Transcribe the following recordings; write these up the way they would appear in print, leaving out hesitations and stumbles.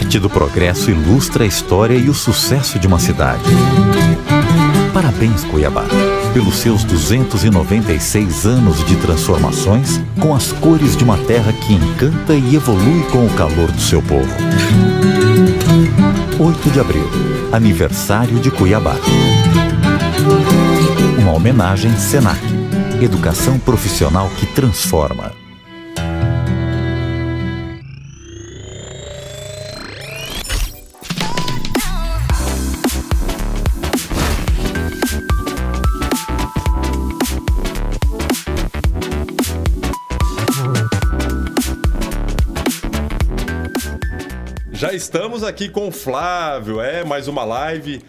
arte do progresso ilustra a história e o sucesso de uma cidade. Parabéns, Cuiabá, pelos seus 296 anos de transformações com as cores de uma terra que encanta e evolui com o calor do seu povo. 8 de abril, aniversário de Cuiabá. Uma homenagem Senac, educação profissional que transforma. Já estamos aqui com o Flávio, mais uma live,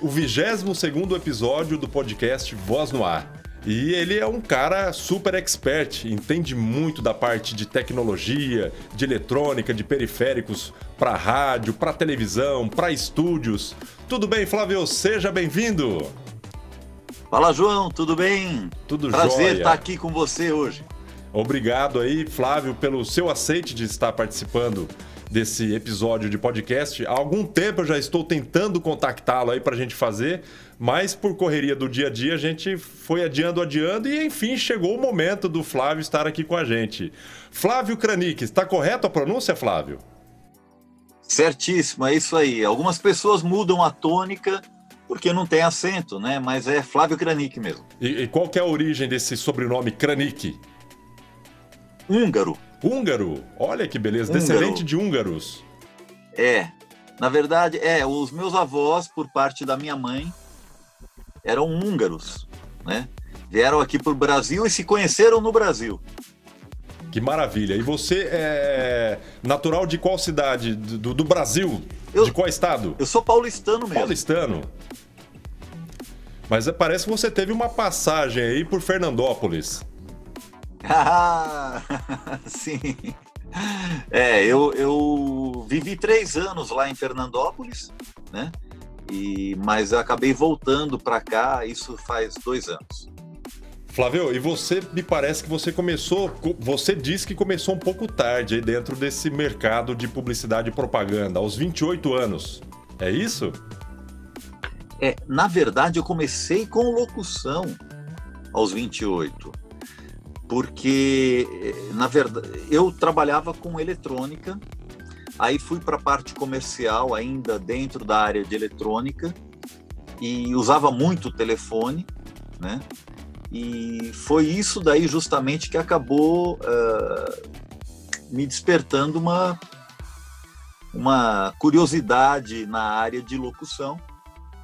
o 22º episódio do podcast Voz no Ar. E ele é um cara super expert, entende muito da parte de tecnologia, de eletrônica, de periféricos para rádio, para televisão, para estúdios. Tudo bem, Flávio? Seja bem-vindo! Fala, João, tudo bem? Tudo jóia. Prazer estar aqui com você hoje. Obrigado aí, Flávio, pelo seu aceite de estar participando desse episódio de podcast. Há algum tempo eu já estou tentando contactá-lo aí para a gente fazer, mas por correria do dia a dia a gente foi adiando e enfim chegou o momento do Flávio estar aqui com a gente. Flávio Kranick, está correto a pronúncia, Flávio? Certíssimo, é isso aí. Algumas pessoas mudam a tônica porque não tem acento, né? Mas é Flávio Kranick mesmo. E qual que é a origem desse sobrenome Kranick? Húngaro. Húngaro? Olha que beleza, descendente de húngaros. Na verdade, os meus avós, por parte da minha mãe, eram húngaros, né? Vieram aqui para o Brasil e se conheceram no Brasil. Que maravilha. E você é natural de qual cidade do Brasil? De qual estado? Eu sou paulistano mesmo. Paulistano. Mas parece que você teve uma passagem aí por Fernandópolis. Ah, sim. Eu vivi 3 anos lá em Fernandópolis, né? Mas eu acabei voltando para cá, isso faz 2 anos. Flávio, e você, me parece que você disse que começou um pouco tarde aí dentro desse mercado de publicidade e propaganda, aos 28 anos. É isso? Na verdade, eu comecei com locução aos 28. Porque, na verdade, eu trabalhava com eletrônica, aí fui para a parte comercial ainda dentro da área de eletrônica e usava muito o telefone, né? E foi isso daí justamente que acabou me despertando uma curiosidade na área de locução,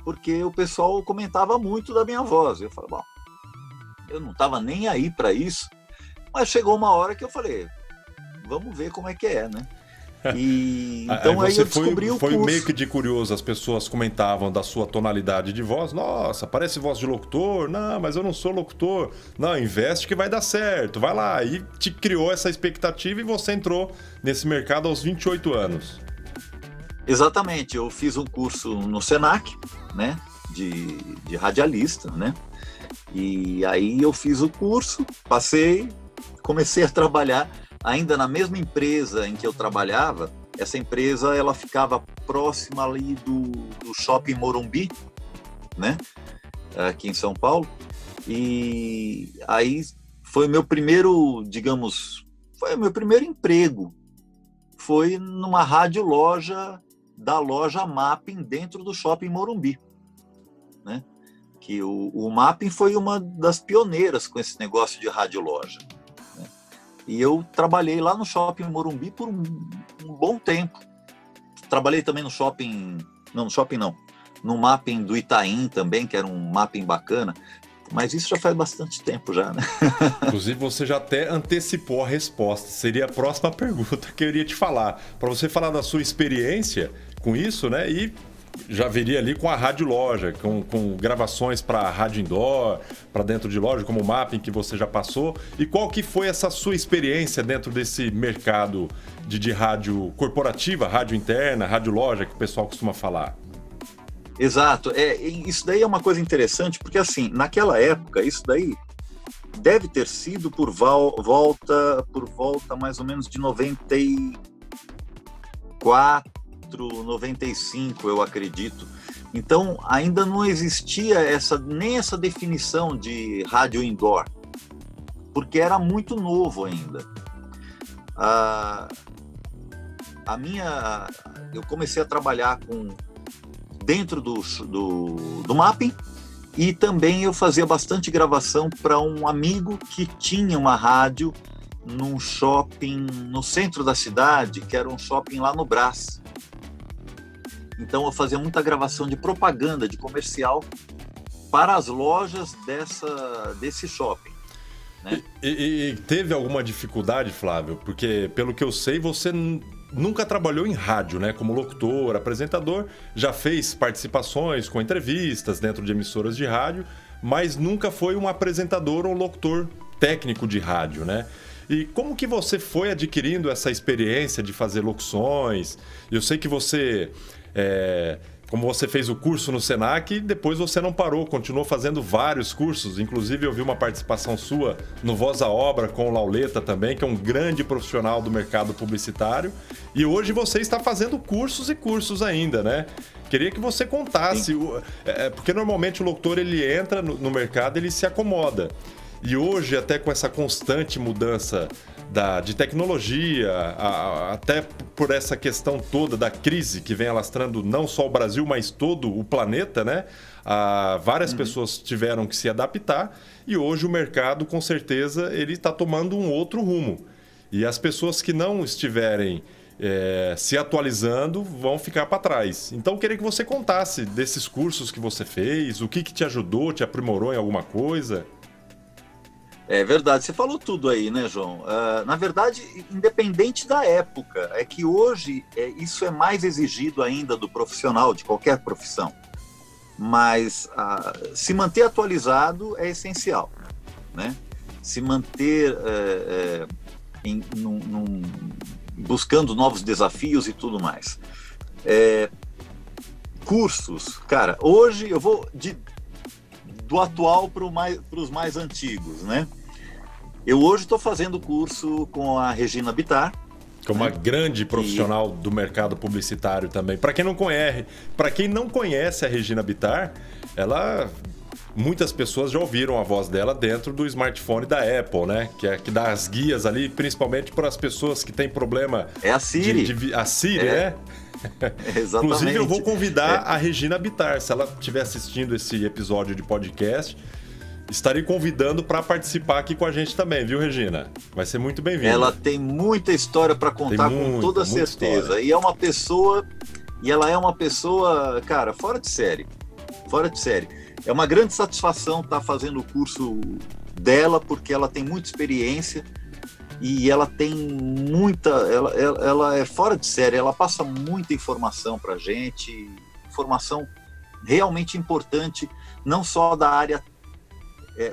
porque o pessoal comentava muito da minha voz. Eu falei, bom, eu não estava nem aí para isso, mas chegou uma hora que eu falei, vamos ver como é que é, né? E então aí eu descobri o curso. Foi meio que de curioso, as pessoas comentavam da sua tonalidade de voz. Nossa, parece voz de locutor. Não, mas eu não sou locutor. Não, investe que vai dar certo, vai lá. E te criou essa expectativa e você entrou nesse mercado aos 28 anos. Exatamente, eu fiz um curso no Senac, né, de radialista, né? E aí eu fiz o curso, passei, comecei a trabalhar ainda na mesma empresa em que eu trabalhava. Essa empresa, ela ficava próxima ali do Shopping Morumbi, né, aqui em São Paulo. E aí foi o meu primeiro, foi o meu primeiro emprego. Foi numa rádio-loja da loja Mapping dentro do Shopping Morumbi, né? Que o Mapping foi uma das pioneiras com esse negócio de rádio-loja, né? E eu trabalhei lá no Shopping Morumbi por um bom tempo. Trabalhei também no Mapping do Itaim também, que era um Mapping bacana, mas isso já faz bastante tempo já, né? Inclusive, você já até antecipou a resposta. Seria a próxima pergunta que eu iria te falar. Para você falar da sua experiência com isso, né? E já viria ali com a rádio loja, com gravações para rádio indoor, para dentro de loja, como o Mapping que você já passou. E qual que foi essa sua experiência dentro desse mercado de rádio corporativa, rádio interna, rádio loja, que o pessoal costuma falar? Exato. Isso daí é uma coisa interessante, porque assim, naquela época, isso daí deve ter sido por volta mais ou menos de 94, 94, 95, eu acredito. Então, ainda não existia nem essa definição de rádio indoor, porque era muito novo ainda. Eu comecei a trabalhar dentro do mapping, e também eu fazia bastante gravação para um amigo que tinha uma rádio num shopping no centro da cidade, que era um shopping lá no Brás. Então eu fazia muita gravação de propaganda, de comercial, para as lojas desse shopping. Né? E teve alguma dificuldade, Flávio? Porque, pelo que eu sei, você nunca trabalhou em rádio, né? Como locutor, apresentador, já fez participações com entrevistas dentro de emissoras de rádio, mas nunca foi um apresentador ou locutor técnico de rádio, né? E como que você foi adquirindo essa experiência de fazer locuções? Eu sei que você... como você fez o curso no Senac, depois você não parou, continuou fazendo vários cursos. Inclusive, eu vi uma participação sua no Voz à Obra com o Lauleta também, que é um grande profissional do mercado publicitário. E hoje você está fazendo cursos e cursos ainda, né? Queria que você contasse, porque normalmente o locutor ele entra no mercado, ele se acomoda. E hoje, até com essa constante mudança de tecnologia, até por essa questão toda da crise que vem alastrando não só o Brasil, mas todo o planeta, né? Várias pessoas tiveram que se adaptar e hoje o mercado, com certeza, ele está tomando um outro rumo. E as pessoas que não estiverem se atualizando vão ficar para trás. Então, eu queria que você contasse desses cursos que você fez, o que te ajudou, te aprimorou em alguma coisa. É verdade, você falou tudo aí, né, João? Na verdade, independente da época, é que hoje isso é mais exigido ainda do profissional, de qualquer profissão. Mas se manter atualizado é essencial, né? Se manter buscando novos desafios e tudo mais. Cursos, cara, hoje eu vou do atual para os mais antigos, né? Eu hoje estou fazendo curso com a Regina Bittar, que é uma grande profissional do mercado publicitário também. Para quem não conhece a Regina Bittar, muitas pessoas já ouviram a voz dela dentro do smartphone da Apple, né? Que dá as guias ali, principalmente para as pessoas que têm problema. É a Siri. A Siri, né? Exatamente. Inclusive, eu vou convidar a Regina Bittar, se ela estiver assistindo esse episódio de podcast, estarei convidando para participar aqui com a gente também, viu, Regina? Vai ser muito bem-vinda. Ela tem muita história para contar, com toda certeza. História. E ela é uma pessoa, cara, fora de série. Fora de série. É uma grande satisfação estar fazendo o curso dela, porque ela tem muita experiência. E ela tem ela é fora de série, ela passa muita informação para a gente, informação realmente importante, não só da área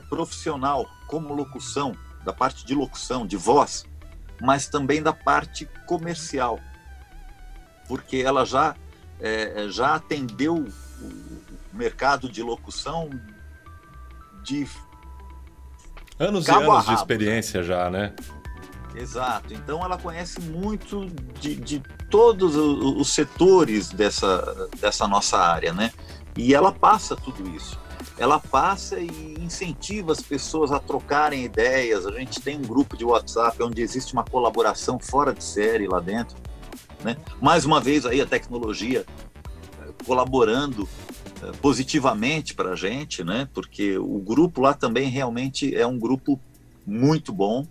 profissional, como locução, da parte de locução, de voz, mas também da parte comercial, porque ela já atendeu o mercado de locução de anos e anos de experiência já, né? Exato, então ela conhece muito de todos os setores dessa nossa área, né? E ela passa tudo isso. Ela passa e incentiva as pessoas a trocarem ideias. A gente tem um grupo de WhatsApp onde existe uma colaboração fora de série lá dentro, né? Mais uma vez aí a tecnologia colaborando positivamente para a gente, né? Porque o grupo lá também realmente é um grupo muito bom,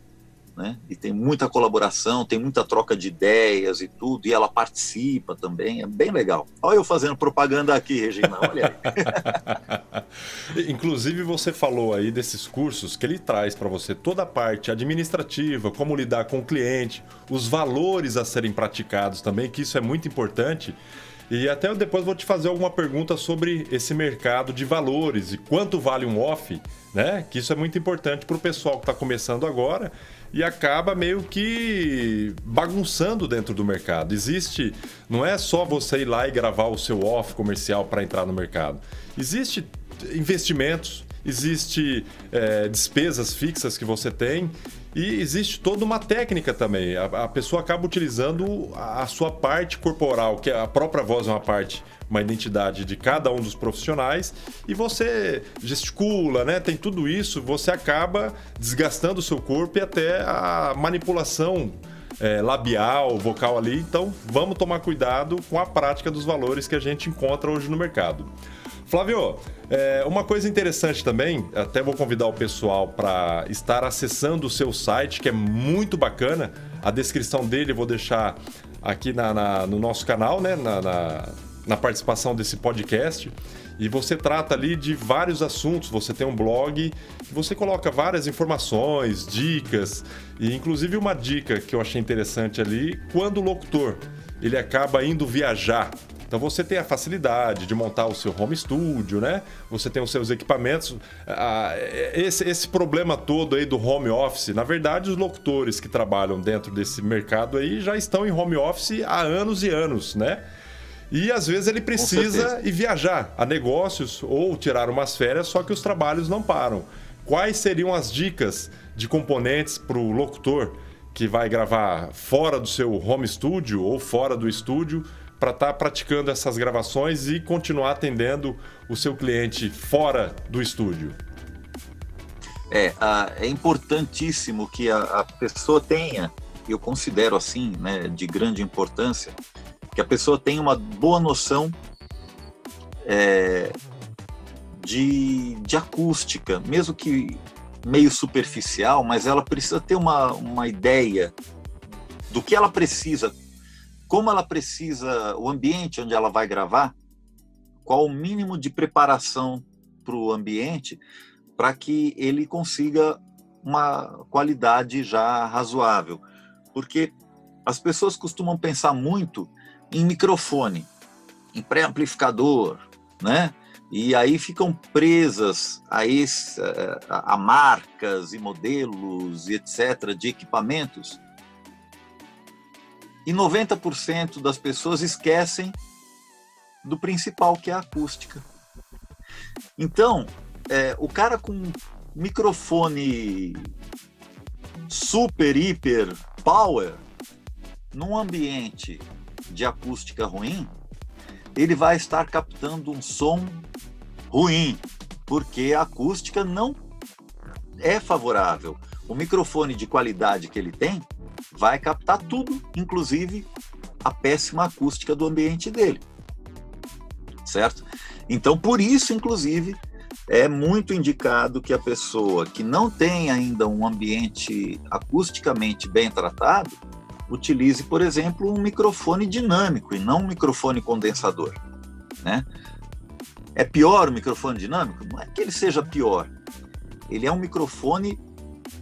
né? E tem muita colaboração, tem muita troca de ideias e tudo, e ela participa também, é bem legal. Olha eu fazendo propaganda aqui, Regina, olha aí. Inclusive você falou aí desses cursos que ele traz para você toda a parte administrativa, como lidar com o cliente, os valores a serem praticados também, que isso é muito importante. E até depois vou te fazer alguma pergunta sobre esse mercado de valores e quanto vale um off, né? Que isso é muito importante para o pessoal que está começando agora e acaba meio que bagunçando dentro do mercado. Não é só você ir lá e gravar o seu off comercial para entrar no mercado. Existem investimentos, existe despesas fixas que você tem e existe toda uma técnica também. A pessoa acaba utilizando a sua parte corporal, que a própria voz é uma identidade de cada um dos profissionais, e você gesticula, né? Tem tudo isso, você acaba desgastando o seu corpo e até a manipulação labial, vocal ali. Então, vamos tomar cuidado com a prática dos valores que a gente encontra hoje no mercado. Flávio, uma coisa interessante também, até vou convidar o pessoal para estar acessando o seu site, que é muito bacana. A descrição dele eu vou deixar aqui no nosso canal, né? Na participação desse podcast. E você trata ali de vários assuntos. Você tem um blog, você coloca várias informações, dicas, e inclusive uma dica que eu achei interessante ali, quando o locutor ele acaba indo viajar. Então você tem a facilidade de montar o seu home studio, né? Você tem os seus equipamentos. Esse problema todo aí do home office, na verdade, os locutores que trabalham dentro desse mercado aí já estão em home office há anos e anos, né? E às vezes ele precisa ir viajar a negócios ou tirar umas férias, só que os trabalhos não param. Quais seriam as dicas de componentes para o locutor que vai gravar fora do seu home studio ou fora do estúdio, para estar praticando essas gravações e continuar atendendo o seu cliente fora do estúdio? É importantíssimo que a pessoa tenha, eu considero assim, né, de grande importância, que a pessoa tenha uma boa noção de acústica, mesmo que meio superficial, mas ela precisa ter uma ideia do que ela precisa, como ela precisa, o ambiente onde ela vai gravar, qual o mínimo de preparação para o ambiente, para que ele consiga uma qualidade já razoável. Porque as pessoas costumam pensar muito em microfone, em pré-amplificador, né? E aí ficam presas a marcas e modelos e etc. de equipamentos. E 90% das pessoas esquecem do principal, que é a acústica. Então, o cara com microfone super, hiper power, num ambiente de acústica ruim, ele vai estar captando um som ruim, porque a acústica não é favorável. O microfone de qualidade que ele tem vai captar tudo, inclusive a péssima acústica do ambiente dele, certo? Então, por isso, inclusive, é muito indicado que a pessoa que não tem ainda um ambiente acusticamente bem tratado utilize, por exemplo, um microfone dinâmico e não um microfone condensador, né? É pior o microfone dinâmico? Não é que ele seja pior. Ele é um microfone,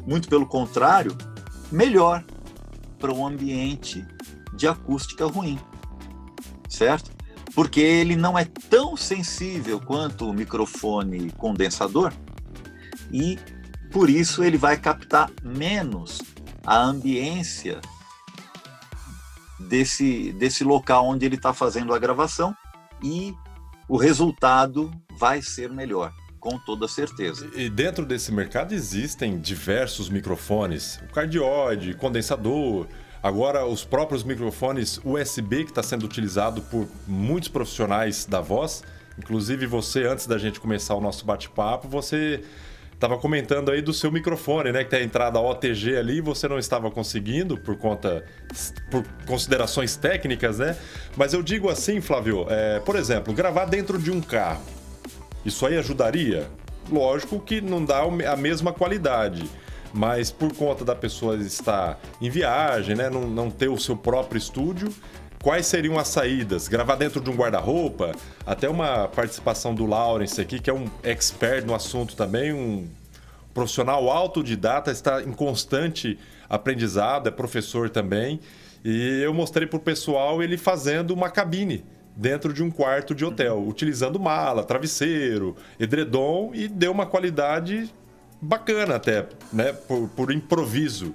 muito pelo contrário, melhor para um ambiente de acústica ruim, certo? Porque ele não é tão sensível quanto o microfone condensador e, por isso, ele vai captar menos a ambiência desse local onde ele está fazendo a gravação, e o resultado vai ser melhor, com toda certeza. E dentro desse mercado existem diversos microfones, o cardioide, condensador, agora os próprios microfones USB, que está sendo utilizado por muitos profissionais da voz. Inclusive você, antes da gente começar o nosso bate-papo, você estava comentando aí do seu microfone, né? Que tem a entrada OTG ali e você não estava conseguindo por considerações técnicas, né? Mas eu digo assim, Flávio, por exemplo, gravar dentro de um carro, isso aí ajudaria? Lógico que não dá a mesma qualidade, mas por conta da pessoa estar em viagem, né? Não ter o seu próprio estúdio, quais seriam as saídas? Gravar dentro de um guarda-roupa? Até uma participação do Lawrence aqui, que é um expert no assunto também, um profissional autodidata, está em constante aprendizado, é professor também. E eu mostrei para o pessoal ele fazendo uma cabine dentro de um quarto de hotel, utilizando mala, travesseiro, edredom, e deu uma qualidade bacana até, né? Por improviso.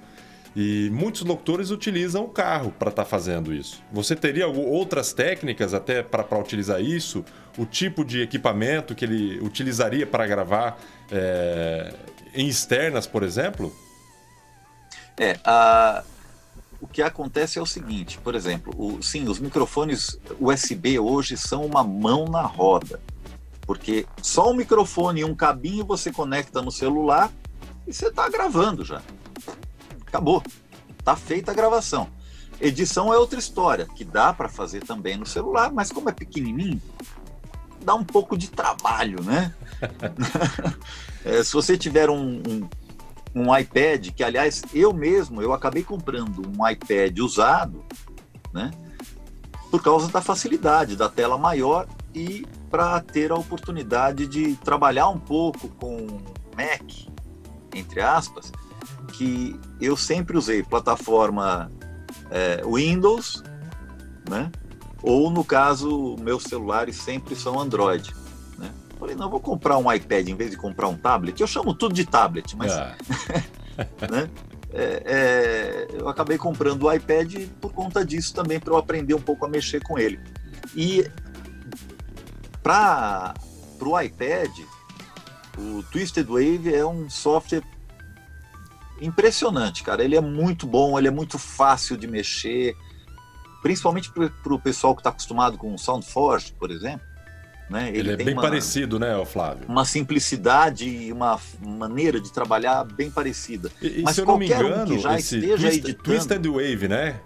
E muitos locutores utilizam o carro para estar fazendo isso. Você teria outras técnicas até para utilizar isso? O tipo de equipamento que ele utilizaria para gravar em externas, por exemplo? O que acontece é o seguinte, por exemplo, sim, os microfones USB hoje são uma mão na roda, porque só um microfone e um cabinho você conecta no celular e você está gravando já. Acabou, está feita a gravação. Edição é outra história, que dá para fazer também no celular, mas como é pequenininho, dá um pouco de trabalho, né? Se você tiver um iPad, que aliás eu acabei comprando um iPad usado, né, por causa da facilidade da tela maior e para ter a oportunidade de trabalhar um pouco com Mac, entre aspas, que eu sempre usei plataforma Windows, né, ou no caso meus celulares sempre são Android. Falei, não, eu vou comprar um iPad em vez de comprar um tablet. Eu chamo tudo de tablet, mas né? Eu acabei comprando o iPad por conta disso também, para eu aprender um pouco a mexer com ele. E para o iPad, o Twisted Wave é um software impressionante, cara. Ele é muito bom, ele é muito fácil de mexer, principalmente para o pessoal que está acostumado com o SoundForge, por exemplo. Né? Ele é bem parecido, né, Flávio? Uma simplicidade e uma maneira de trabalhar bem parecida. Mas se eu não me engano, que já esteja editando... Twisted Wave, né?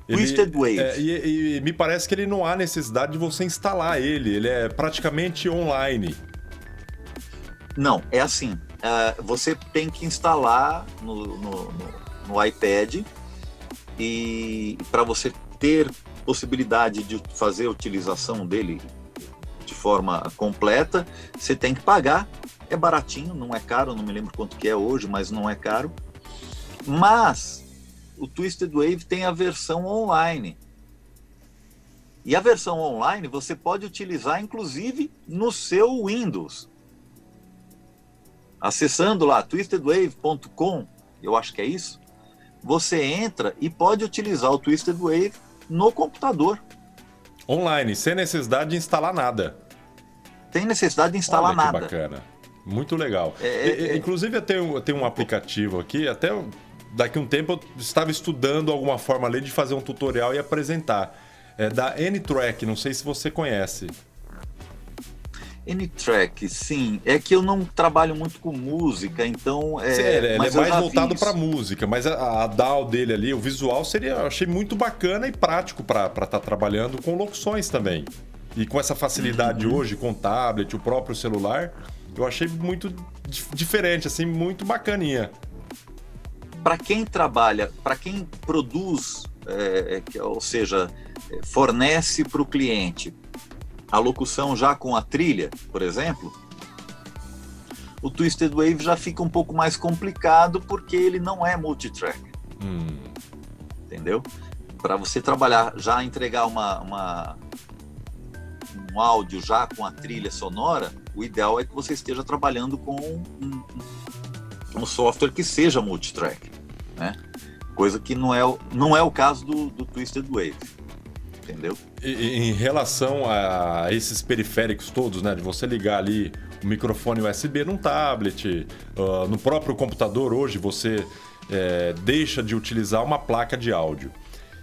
Twisted Wave. E me parece que ele não há necessidade de você instalar ele é praticamente online. Não, é assim. Você tem que instalar no iPad, e para você ter possibilidade de fazer a utilização dele de forma completa, você tem que pagar. É baratinho, não é caro, não me lembro quanto que é hoje, mas não é caro. Mas o Twisted Wave tem a versão online. E a versão online você pode utilizar inclusive no seu Windows. Acessando lá twistedwave.com, eu acho que é isso, você entra e pode utilizar o Twisted Wave no computador. Online, sem necessidade de instalar nada. Tem necessidade de instalar nada. Que bacana. Muito legal. Inclusive, eu tenho um aplicativo aqui, até daqui a um tempo eu estava estudando alguma forma ali de fazer um tutorial e apresentar. É da N-Track, não sei se você conhece. N-Track, sim. É que eu não trabalho muito com música, então... Ele é mais voltado para música, mas a DAW dele ali, o visual, eu achei muito bacana e prático para estar trabalhando com locuções também. E com essa facilidade hoje, com o tablet, o próprio celular, eu achei muito diferente, assim, muito bacaninha. Para quem trabalha, para quem produz, ou seja, fornece para o cliente a locução já com a trilha, por exemplo, o Twisted Wave já fica um pouco mais complicado porque ele não é multitrack. Entendeu? Para você trabalhar, já entregar um áudio já com a trilha sonora, o ideal é que você esteja trabalhando com um software que seja multitrack, né? Coisa que não é o caso do Twisted Wave. Entendeu? Em relação a esses periféricos todos, né? De você ligar ali o microfone USB num tablet, no próprio computador hoje você deixa de utilizar uma placa de áudio.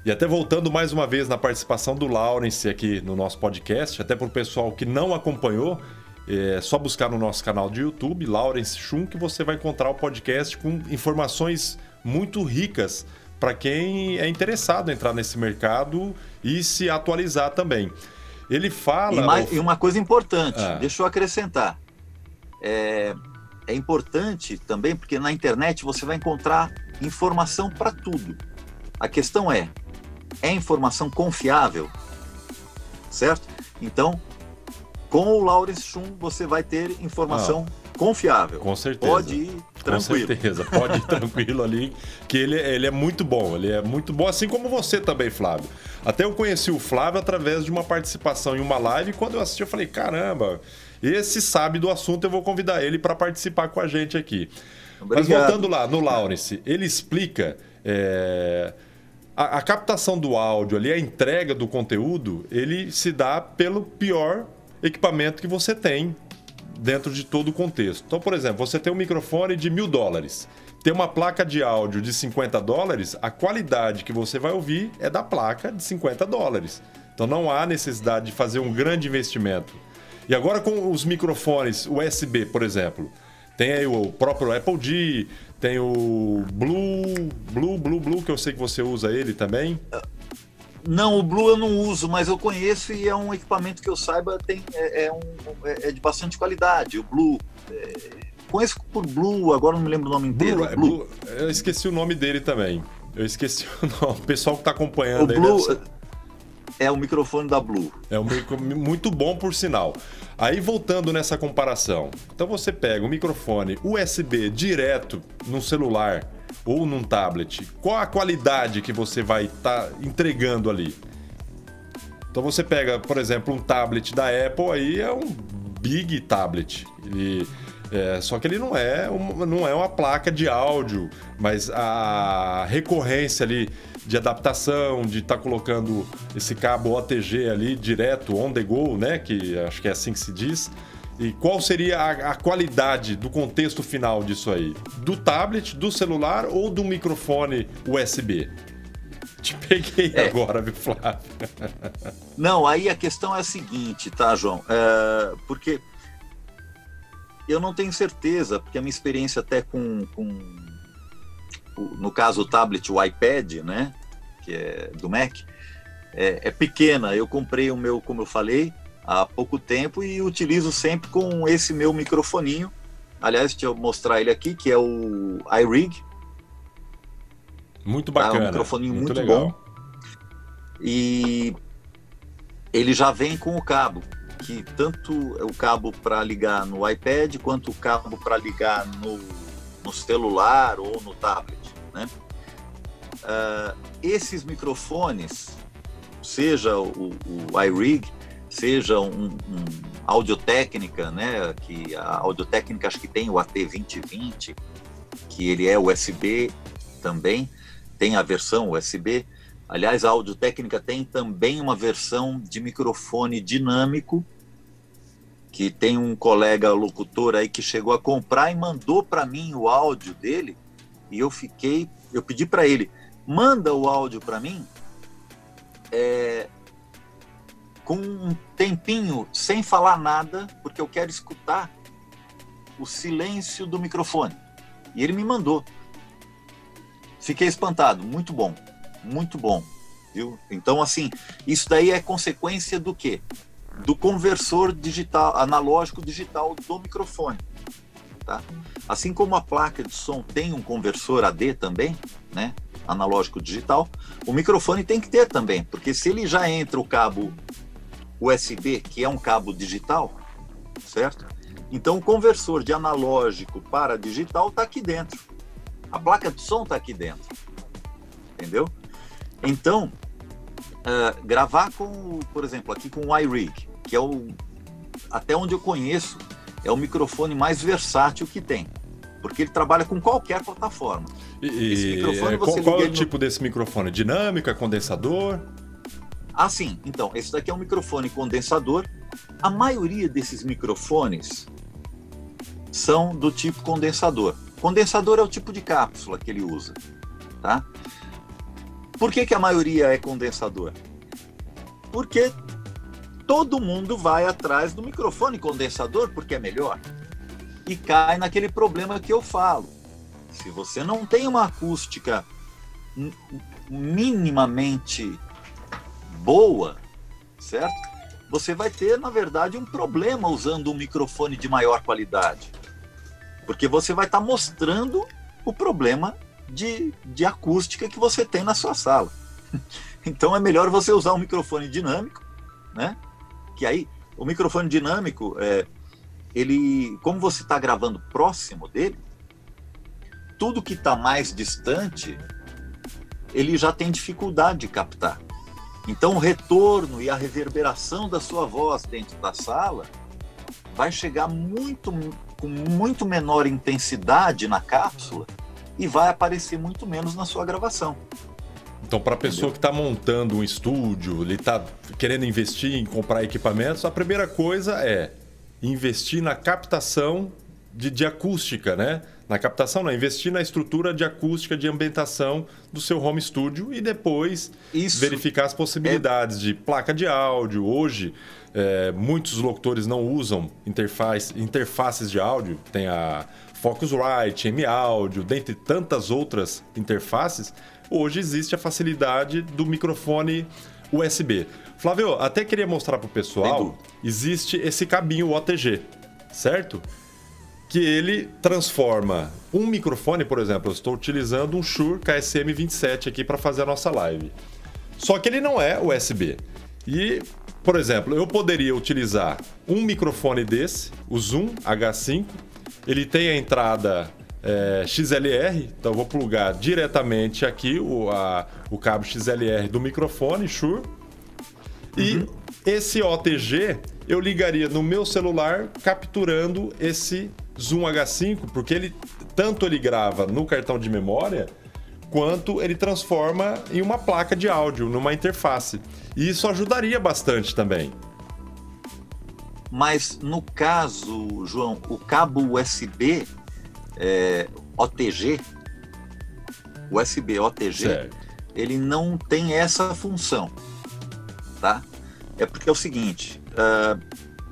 E até voltando mais uma vez na participação do Lawrence aqui no nosso podcast, até para o pessoal que não acompanhou, é só buscar no nosso canal de YouTube, Lawrence Schum, que você vai encontrar o podcast com informações muito ricas para quem é interessado em entrar nesse mercado e se atualizar também. Ele fala... E uma coisa importante, deixa eu acrescentar. É importante também, porque na internet você vai encontrar informação para tudo. A questão é informação confiável? Certo? Então, com o Lawrence Schum você vai ter informação confiável. Com certeza. Pode ir tranquilo. Com certeza, pode ir tranquilo ali, que ele é muito bom. Ele é muito bom, assim como você também, Flávio. Até eu conheci o Flávio através de uma participação em uma live, e quando eu assisti eu falei, caramba, esse sabe do assunto, eu vou convidar ele para participar com a gente aqui. Obrigado. Mas voltando lá no Lawrence, ele explica A captação do áudio ali, a entrega do conteúdo, ele se dá pelo pior equipamento que você tem dentro de todo o contexto. Então, por exemplo, você tem um microfone de $1.000, tem uma placa de áudio de $50, a qualidade que você vai ouvir é da placa de $50. Então não há necessidade de fazer um grande investimento. E agora com os microfones USB, por exemplo, tem aí o próprio Apple G, tem o Blue, que eu sei que você usa ele também. Não, o Blue eu não uso, mas eu conheço e é um equipamento que eu saiba é de bastante qualidade. O Blue, conheço por Blue, agora não me lembro o nome inteiro. Blue, eu esqueci o nome dele também. Eu esqueci o nome. O pessoal que está acompanhando aí Blue é o microfone da Blue. É um microfone muito bom, por sinal. Aí, voltando nessa comparação. Então, você pega o microfone USB direto no celular ou num tablet. Qual a qualidade que você vai estar entregando ali? Então, você pega, por exemplo, um tablet da Apple, aí é um big tablet. Só que ele não é uma placa de áudio, mas a recorrência ali de adaptação, de estar colocando esse cabo OTG ali direto, on the go, né? Que acho que é assim que se diz. E qual seria a qualidade do contexto final disso aí? Do tablet, do celular ou do microfone USB? Te peguei agora, viu, Flávio? Não, aí a questão é a seguinte, tá, João? Porque eu não tenho certeza, porque a minha experiência até com no caso o tablet, o iPad, né, que é do Mac, é pequena. Eu comprei o meu, como eu falei, há pouco tempo e utilizo sempre com esse meu microfoninho. Aliás, deixa eu mostrar ele aqui, que é o iRig. Muito bacana. É um microfoninho muito legal. bom. E ele já vem com o cabo, que tanto o cabo para ligar no iPad quanto o cabo para ligar no celular ou no tablet, né? Esses microfones, seja o iRig, seja um Audio-Técnica, né? Que a Audio-Técnica acho que tem o AT2020, que ele é USB também, tem a versão USB. Aliás, a Audio-Técnica tem também uma versão de microfone dinâmico, que tem um colega locutor aí que chegou a comprar e mandou para mim o áudio dele, e eu pedi para ele, manda o áudio para mim com um tempinho, sem falar nada, porque eu quero escutar o silêncio do microfone. E ele me mandou. Fiquei espantado, muito bom, viu? Então, assim, isso daí é consequência do quê? Do conversor digital, analógico digital do microfone, tá? Assim como a placa de som tem um conversor AD também, né, analógico digital, o microfone tem que ter também, porque se ele já entra o cabo USB, que é um cabo digital, certo? Então o conversor de analógico para digital está aqui dentro, a placa de som está aqui dentro, entendeu? Então gravar com, por exemplo, aqui com o iRig, que é até onde eu conheço, é o microfone mais versátil que tem, porque ele trabalha com qualquer plataforma. Esse microfone qual é o tipo desse microfone? Dinâmico, é condensador? Ah, sim. Então, esse daqui é um microfone condensador. A maioria desses microfones são do tipo condensador. Condensador é o tipo de cápsula que ele usa, tá? Por que a maioria é condensador? Porque todo mundo vai atrás do microfone condensador porque é melhor. E cai naquele problema que eu falo. Se você não tem uma acústica minimamente boa, certo? Você vai ter, na verdade, um problema usando um microfone de maior qualidade. Porque você vai estar mostrando o problema de acústica que você tem na sua sala. Então é melhor você usar um microfone dinâmico, né? Que aí, o microfone dinâmico, ele, como você está gravando próximo dele, tudo que está mais distante, ele já tem dificuldade de captar. Então o retorno e a reverberação da sua voz dentro da sala vai chegar com muito menor intensidade na cápsula e vai aparecer muito menos na sua gravação. Então, para a pessoa que está montando um estúdio, ele está querendo investir em comprar equipamentos, a primeira coisa é investir na captação de acústica, né? Na captação, não, investir na estrutura de acústica, de ambientação do seu home studio e depois verificar as possibilidades de placa de áudio. Hoje, muitos locutores não usam interfaces de áudio, tem a Focusrite, M-Audio, dentre tantas outras interfaces. Hoje existe a facilidade do microfone USB. Flávio, até queria mostrar para o pessoal, existe esse cabinho OTG, certo? Que ele transforma um microfone, por exemplo, eu estou utilizando um Shure KSM27 aqui para fazer a nossa live. Só que ele não é USB. E, por exemplo, eu poderia utilizar um microfone desse, o Zoom H5, ele tem a entrada XLR, então eu vou plugar diretamente aqui o cabo XLR do microfone Shure. E esse OTG eu ligaria no meu celular capturando esse Zoom H5, porque tanto ele grava no cartão de memória, quanto ele transforma em uma placa de áudio, numa interface. E isso ajudaria bastante também. Mas no caso, João, o cabo USB OTG, USB OTG, certo, ele não tem essa função, tá? É porque é o seguinte,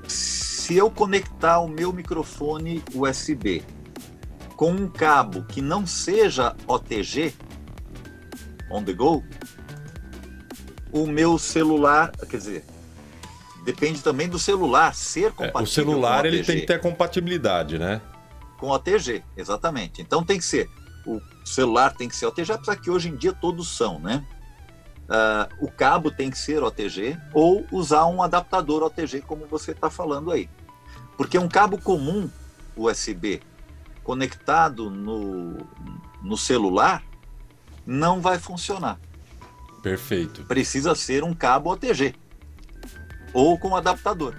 se eu conectar o meu microfone USB com um cabo que não seja OTG, on the go, o meu celular, quer dizer, depende também do celular ser compatível. O celular ele tem que ter compatibilidade, né? Com OTG, exatamente. Então tem que ser, o celular tem que ser OTG, apesar que hoje em dia todos são, né? O cabo tem que ser OTG ou usar um adaptador OTG, como você está falando aí. Porque um cabo comum USB conectado no celular não vai funcionar. Perfeito. Precisa ser um cabo OTG ou com adaptador.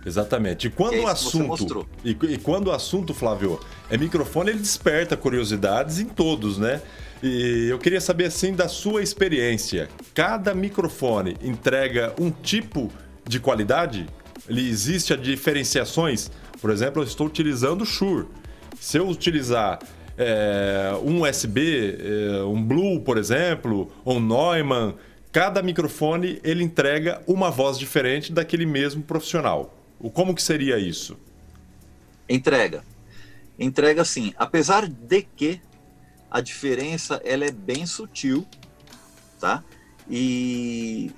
Exatamente. E quando o assunto, Flávio, é microfone, ele desperta curiosidades em todos, né? E eu queria saber, assim, da sua experiência. Cada microfone entrega um tipo de qualidade? Existe diferenciações? Por exemplo, eu estou utilizando o Shure. Se eu utilizar um USB, um Blue, por exemplo, ou um Neumann, cada microfone ele entrega uma voz diferente daquele mesmo profissional. Como que seria isso? Entrega sim, apesar de que a diferença ela é bem sutil, tá? E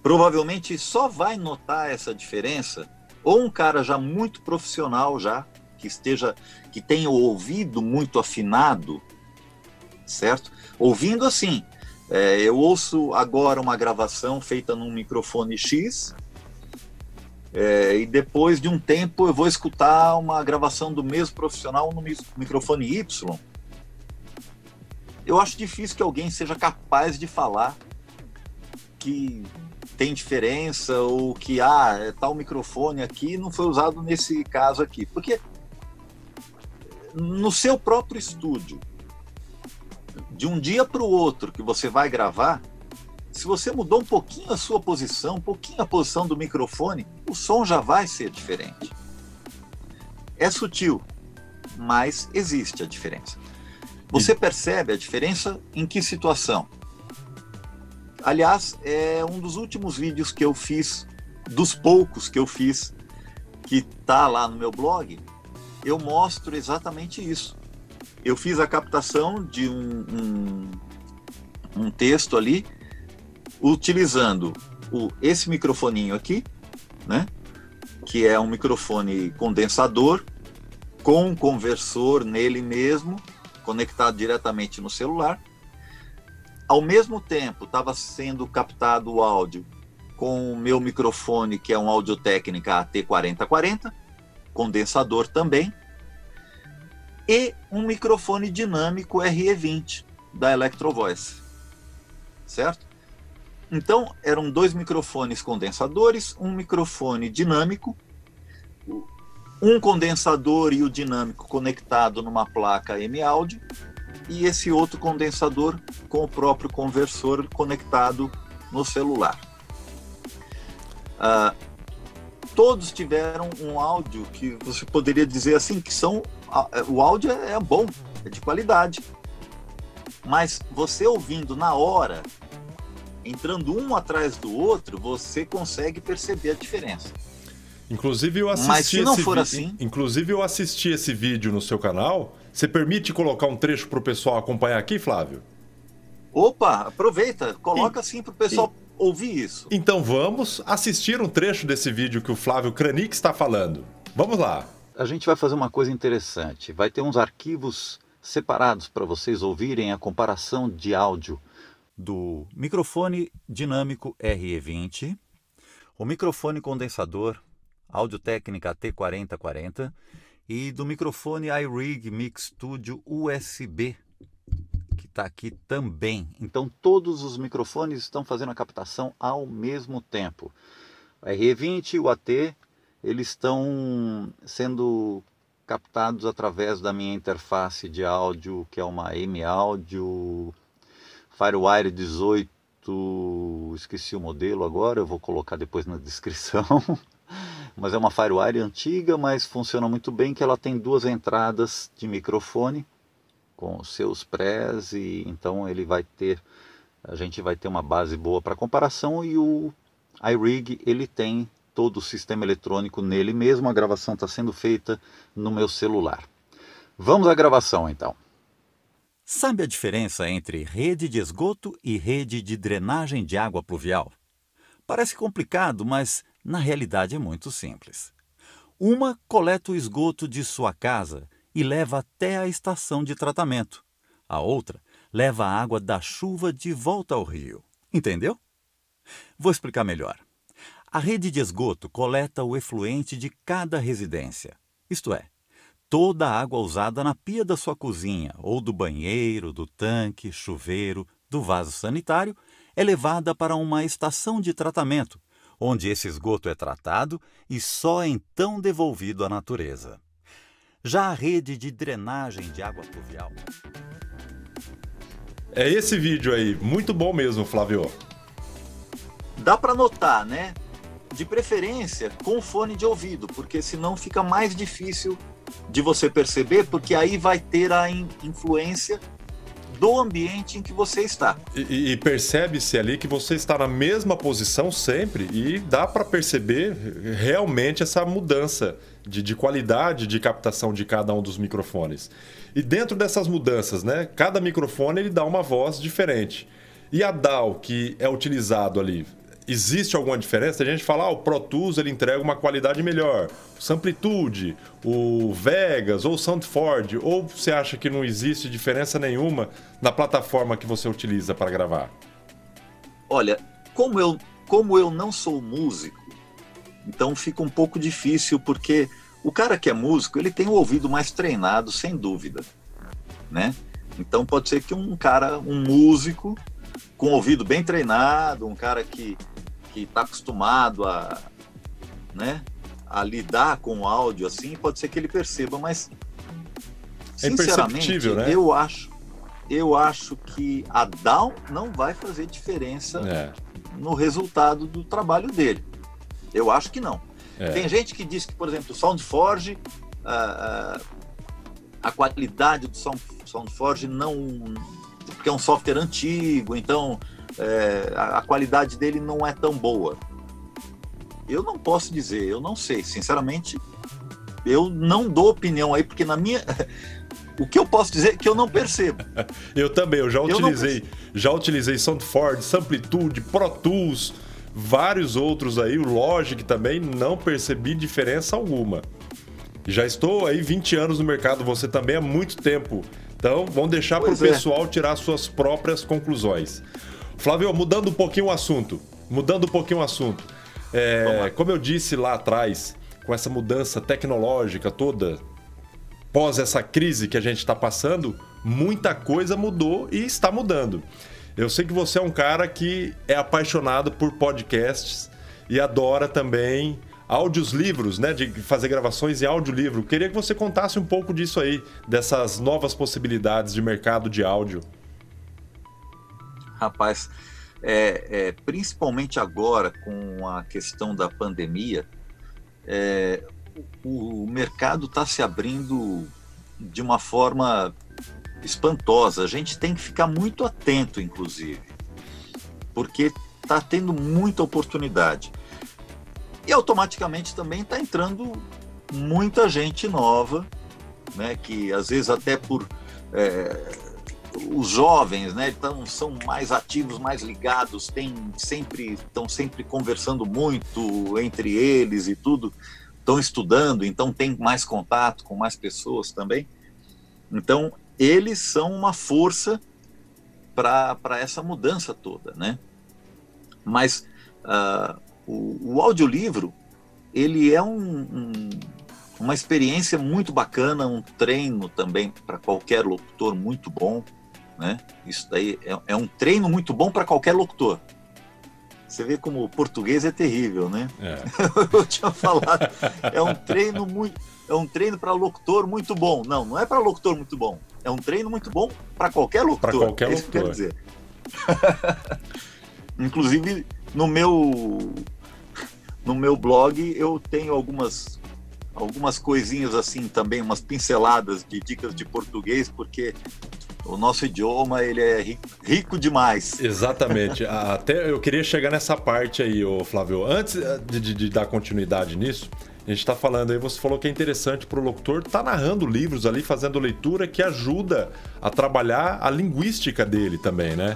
provavelmente só vai notar essa diferença ou um cara já muito profissional já, que tenha o ouvido muito afinado, certo? Ouvindo assim, eu ouço agora uma gravação feita num microfone X, e depois de um tempo eu vou escutar uma gravação do mesmo profissional no microfone Y. Eu acho difícil que alguém seja capaz de falar que tem diferença ou que tal microfone aqui não foi usado nesse caso aqui. Porque no seu próprio estúdio, de um dia para o outro que você vai gravar, se você mudou um pouquinho a sua posição, um pouquinho a posição do microfone, o som já vai ser diferente. É sutil, mas existe a diferença. Você percebe a diferença em que situação? Aliás, é um dos últimos vídeos que eu fiz, dos poucos que eu fiz, que está lá no meu blog, eu mostro exatamente isso. Eu fiz a captação de um texto ali, utilizando esse microfoninho aqui, né? Que é um microfone condensador, com um conversor nele mesmo, conectado diretamente no celular. Ao mesmo tempo, estava sendo captado o áudio com o meu microfone, que é um Audio-Técnica AT4040, condensador também, e um microfone dinâmico RE20 da Electro Voice, certo? Então, eram dois microfones condensadores, um microfone dinâmico, um condensador e o dinâmico conectado numa placa M-Audio, e esse outro condensador com o próprio conversor conectado no celular. Todos tiveram um áudio que você poderia dizer assim, que o áudio é bom, é de qualidade. Mas você ouvindo na hora, entrando um atrás do outro, você consegue perceber a diferença. Inclusive eu assisti Mas se não for assim... Inclusive eu assisti esse vídeo no seu canal. Você permite colocar um trecho para o pessoal acompanhar aqui, Flávio? Opa, aproveita, coloca assim para o pessoal ouvir isso. Então vamos assistir um trecho desse vídeo que o Flávio Kranick está falando. Vamos lá. A gente vai fazer uma coisa interessante. Vai ter uns arquivos separados para vocês ouvirem a comparação de áudio do microfone dinâmico RE20, o microfone condensador Audio-Técnica T4040 e do microfone iRig Mix Studio USB, que está aqui também. Então todos os microfones estão fazendo a captação ao mesmo tempo. O RE20 e o AT, eles estão sendo captados através da minha interface de áudio, que é uma M-Audio Firewire 18, esqueci o modelo agora, eu vou colocar depois na descrição. Mas é uma Firewire antiga, mas funciona muito bem, que ela tem 2 entradas de microfone com os seus prés, e então a gente vai ter uma base boa para comparação. E o iRig, ele tem todo o sistema eletrônico nele mesmo. A gravação está sendo feita no meu celular. Vamos à gravação então. Sabe a diferença entre rede de esgoto e rede de drenagem de água pluvial? Parece complicado, mas na realidade é muito simples. Uma coleta o esgoto de sua casa e leva até a estação de tratamento. A outra leva a água da chuva de volta ao rio. Entendeu? Vou explicar melhor. A rede de esgoto coleta o efluente de cada residência. Isto é, toda a água usada na pia da sua cozinha, ou do banheiro, do tanque, chuveiro, do vaso sanitário, é levada para uma estação de tratamento, onde esse esgoto é tratado e só então devolvido à natureza. Já a rede de drenagem de água pluvial... É esse vídeo aí, muito bom mesmo, Flávio. Dá para notar, né? De preferência com fone de ouvido, porque senão fica mais difícil de você perceber, porque aí vai ter a influência do ambiente em que você está. E percebe-se ali que você está na mesma posição sempre, e dá para perceber realmente essa mudança de qualidade de captação de cada um dos microfones. E dentro dessas mudanças, né, cada microfone ele dá uma voz diferente. E a DAW que é utilizado ali, existe alguma diferença? A gente fala, o Pro Tools ele entrega uma qualidade melhor, o Samplitude, o Vegas ou o SoundForge, ou você acha que não existe diferença nenhuma na plataforma que você utiliza para gravar? Olha, como eu não sou músico, então fica um pouco difícil, porque o cara que é músico, ele tem o ouvido mais treinado, sem dúvida, né? Então pode ser que um músico com o ouvido bem treinado, um cara que está acostumado a lidar com o áudio assim, pode ser que ele perceba, mas sinceramente, né? eu acho que a DAW não vai fazer diferença no resultado do trabalho dele. Eu acho que não. Tem gente que diz que, por exemplo, o SoundForge, a qualidade do SoundForge não... porque é um software antigo, então a qualidade dele não é tão boa. Eu não posso dizer, eu não sei, sinceramente, eu não dou opinião aí, porque o que eu posso dizer é que eu não percebo. Eu também, eu já utilizei SoundForge, Samplitude, Pro Tools, vários outros aí, o Logic também, não percebi diferença alguma. Já estou aí 20 anos no mercado, você também há muito tempo. Então, vamos deixar para o pessoal tirar suas próprias conclusões. Flávio, mudando um pouquinho o assunto. Como eu disse lá atrás, com essa mudança tecnológica toda, pós essa crise que a gente está passando, muita coisa mudou e está mudando. Eu sei que você é um cara que é apaixonado por podcasts e adora também livros, né? De fazer gravações em audiolivro. Queria que você contasse um pouco disso aí, dessas novas possibilidades de mercado de áudio. Rapaz, principalmente agora com a questão da pandemia, o mercado está se abrindo de uma forma espantosa. A gente tem que ficar muito atento, inclusive, porque está tendo muita oportunidade. E automaticamente também está entrando muita gente nova, né, que às vezes até por... os jovens, né, então, são mais ativos, mais ligados, estão sempre conversando muito entre eles e tudo, estão estudando, então tem mais contato com mais pessoas também. Então, eles são uma força para essa mudança toda, né? Mas o audiolivro, ele é uma experiência muito bacana, um treino também para qualquer locutor muito bom, né? Isso daí é um treino muito bom para qualquer locutor. Você vê como o português é terrível, né? Eu tinha falado, é um treino para locutor muito bom. Não é para locutor muito bom. É um treino muito bom para qualquer locutor. Para qualquer locutor. Isso que eu quero dizer. Inclusive, no meu blog, eu tenho algumas coisinhas assim também, umas pinceladas de dicas de português, porque o nosso idioma, ele é rico demais. Exatamente. Até eu queria chegar nessa parte aí, Flávio. Antes de dar continuidade nisso, a gente está falando aí, você falou que é interessante para o locutor estar narrando livros ali, fazendo leitura, que ajuda a trabalhar a linguística dele também, né?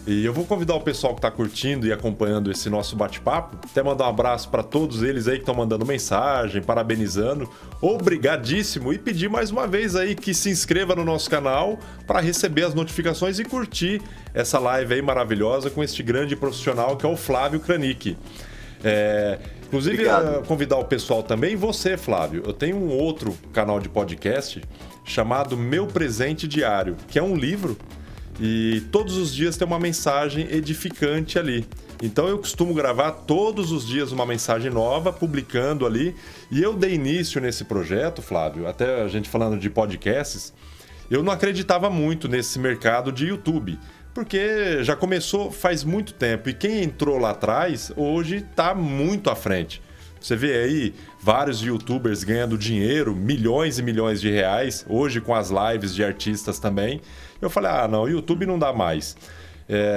E eu vou convidar o pessoal que está curtindo e acompanhando esse nosso bate-papo, até mandar um abraço para todos eles aí que estão mandando mensagem, parabenizando, obrigadíssimo, e pedir mais uma vez aí que se inscreva no nosso canal para receber as notificações e curtir essa live aí maravilhosa com este grande profissional que é o Flávio Kranick. Inclusive, convidar o pessoal também, você, Flávio, eu tenho um outro canal de podcast chamado Meu Presente Diário, que é um livro. E todos os dias tem uma mensagem edificante ali. Então eu costumo gravar todos os dias uma mensagem nova, publicando ali. E eu dei início nesse projeto, Flávio, até a gente falando de podcasts, eu não acreditava muito nesse mercado de YouTube, porque já começou faz muito tempo. E quem entrou lá atrás, hoje está muito à frente. Você vê aí vários youtubers ganhando dinheiro, milhões e milhões de reais, hoje com as lives de artistas também. Eu falei, não, o YouTube não dá mais.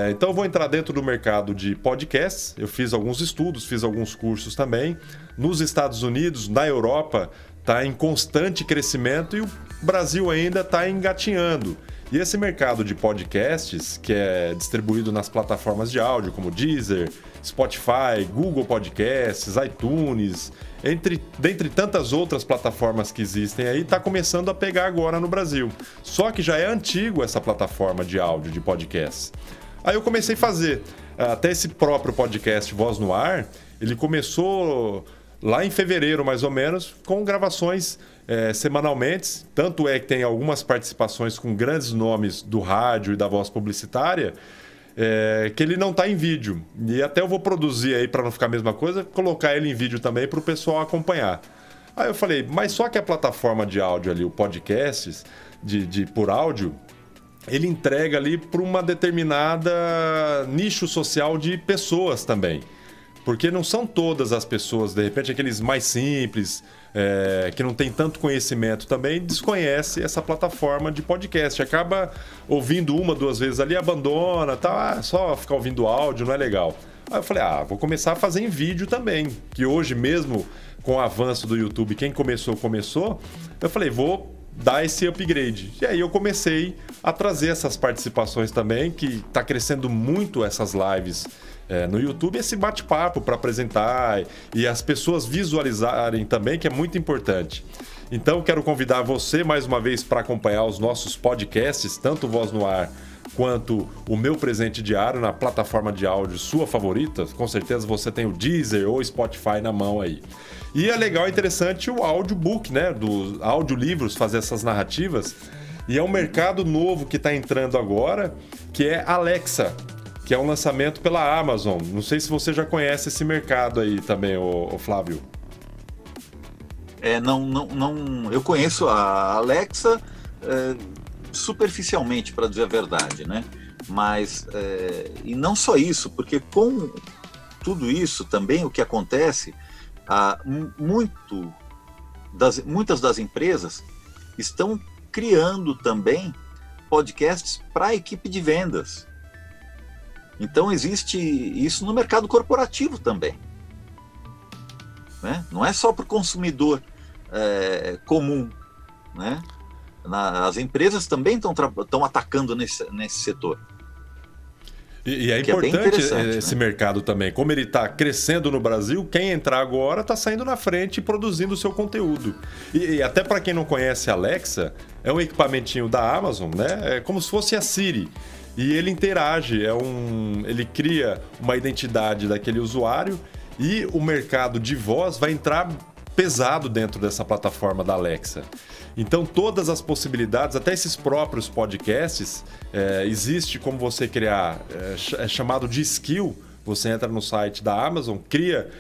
Então eu vou entrar dentro do mercado de podcasts. Eu fiz alguns estudos, fiz alguns cursos também. Nos Estados Unidos, na Europa, está em constante crescimento e o Brasil ainda está engatinhando. E esse mercado de podcasts, que é distribuído nas plataformas de áudio como Deezer, Spotify, Google Podcasts, iTunes, dentre tantas outras plataformas que existem aí, está começando a pegar agora no Brasil. Só que já é antigo essa plataforma de áudio, de podcasts. Aí eu comecei a fazer. Até esse próprio podcast Voz no Ar, ele começou lá em fevereiro, mais ou menos, com gravações semanalmente. Tanto é que tem algumas participações com grandes nomes do rádio e da voz publicitária, que ele não está em vídeo. E até eu vou produzir aí, para não ficar a mesma coisa, colocar ele em vídeo também para o pessoal acompanhar. Aí eu falei, mas só que a plataforma de áudio ali, o podcast por áudio, ele entrega ali para uma determinada nicho social de pessoas também. Porque não são todas as pessoas, de repente aqueles mais simples, que não tem tanto conhecimento também, desconhece essa plataforma de podcast. Acaba ouvindo uma, duas vezes ali, abandona, tá, só ficar ouvindo áudio não é legal. Aí eu falei, vou começar a fazer em vídeo também, que hoje mesmo com o avanço do YouTube, quem começou, eu falei, vou dar esse upgrade. E aí eu comecei a trazer essas participações também, que está crescendo muito essas lives no YouTube, esse bate-papo para apresentar e as pessoas visualizarem também, que é muito importante. Então quero convidar você mais uma vez para acompanhar os nossos podcasts, tanto Voz no Ar quanto o Meu Presente Diário na plataforma de áudio sua favorita. Com certeza você tem o Deezer ou Spotify na mão aí. E é legal, interessante o audiobook, né? Dos audiolivros, fazer essas narrativas. E é um mercado novo que está entrando agora, que é Alexa, que é um lançamento pela Amazon. Não sei se você já conhece esse mercado aí também, ô Flávio. Eu conheço a Alexa superficialmente, para dizer a verdade, né? Mas, e não só isso, porque com tudo isso também o que acontece, muitas das empresas estão criando também podcasts para a equipe de vendas. Então existe isso no mercado corporativo também, né? Não é só para o consumidor comum, né? As empresas também estão atacando nesse setor. E é importante esse mercado também. Como ele está crescendo no Brasil, quem entrar agora está saindo na frente e produzindo o seu conteúdo. E até para quem não conhece a Alexa, é um equipamentinho da Amazon, né? É como se fosse a Siri. E ele interage, ele cria uma identidade daquele usuário e o mercado de voz vai entrar pesado dentro dessa plataforma da Alexa. Então todas as possibilidades, até esses próprios podcasts, existe como você criar, é chamado de skill. Você entra no site da Amazon, cria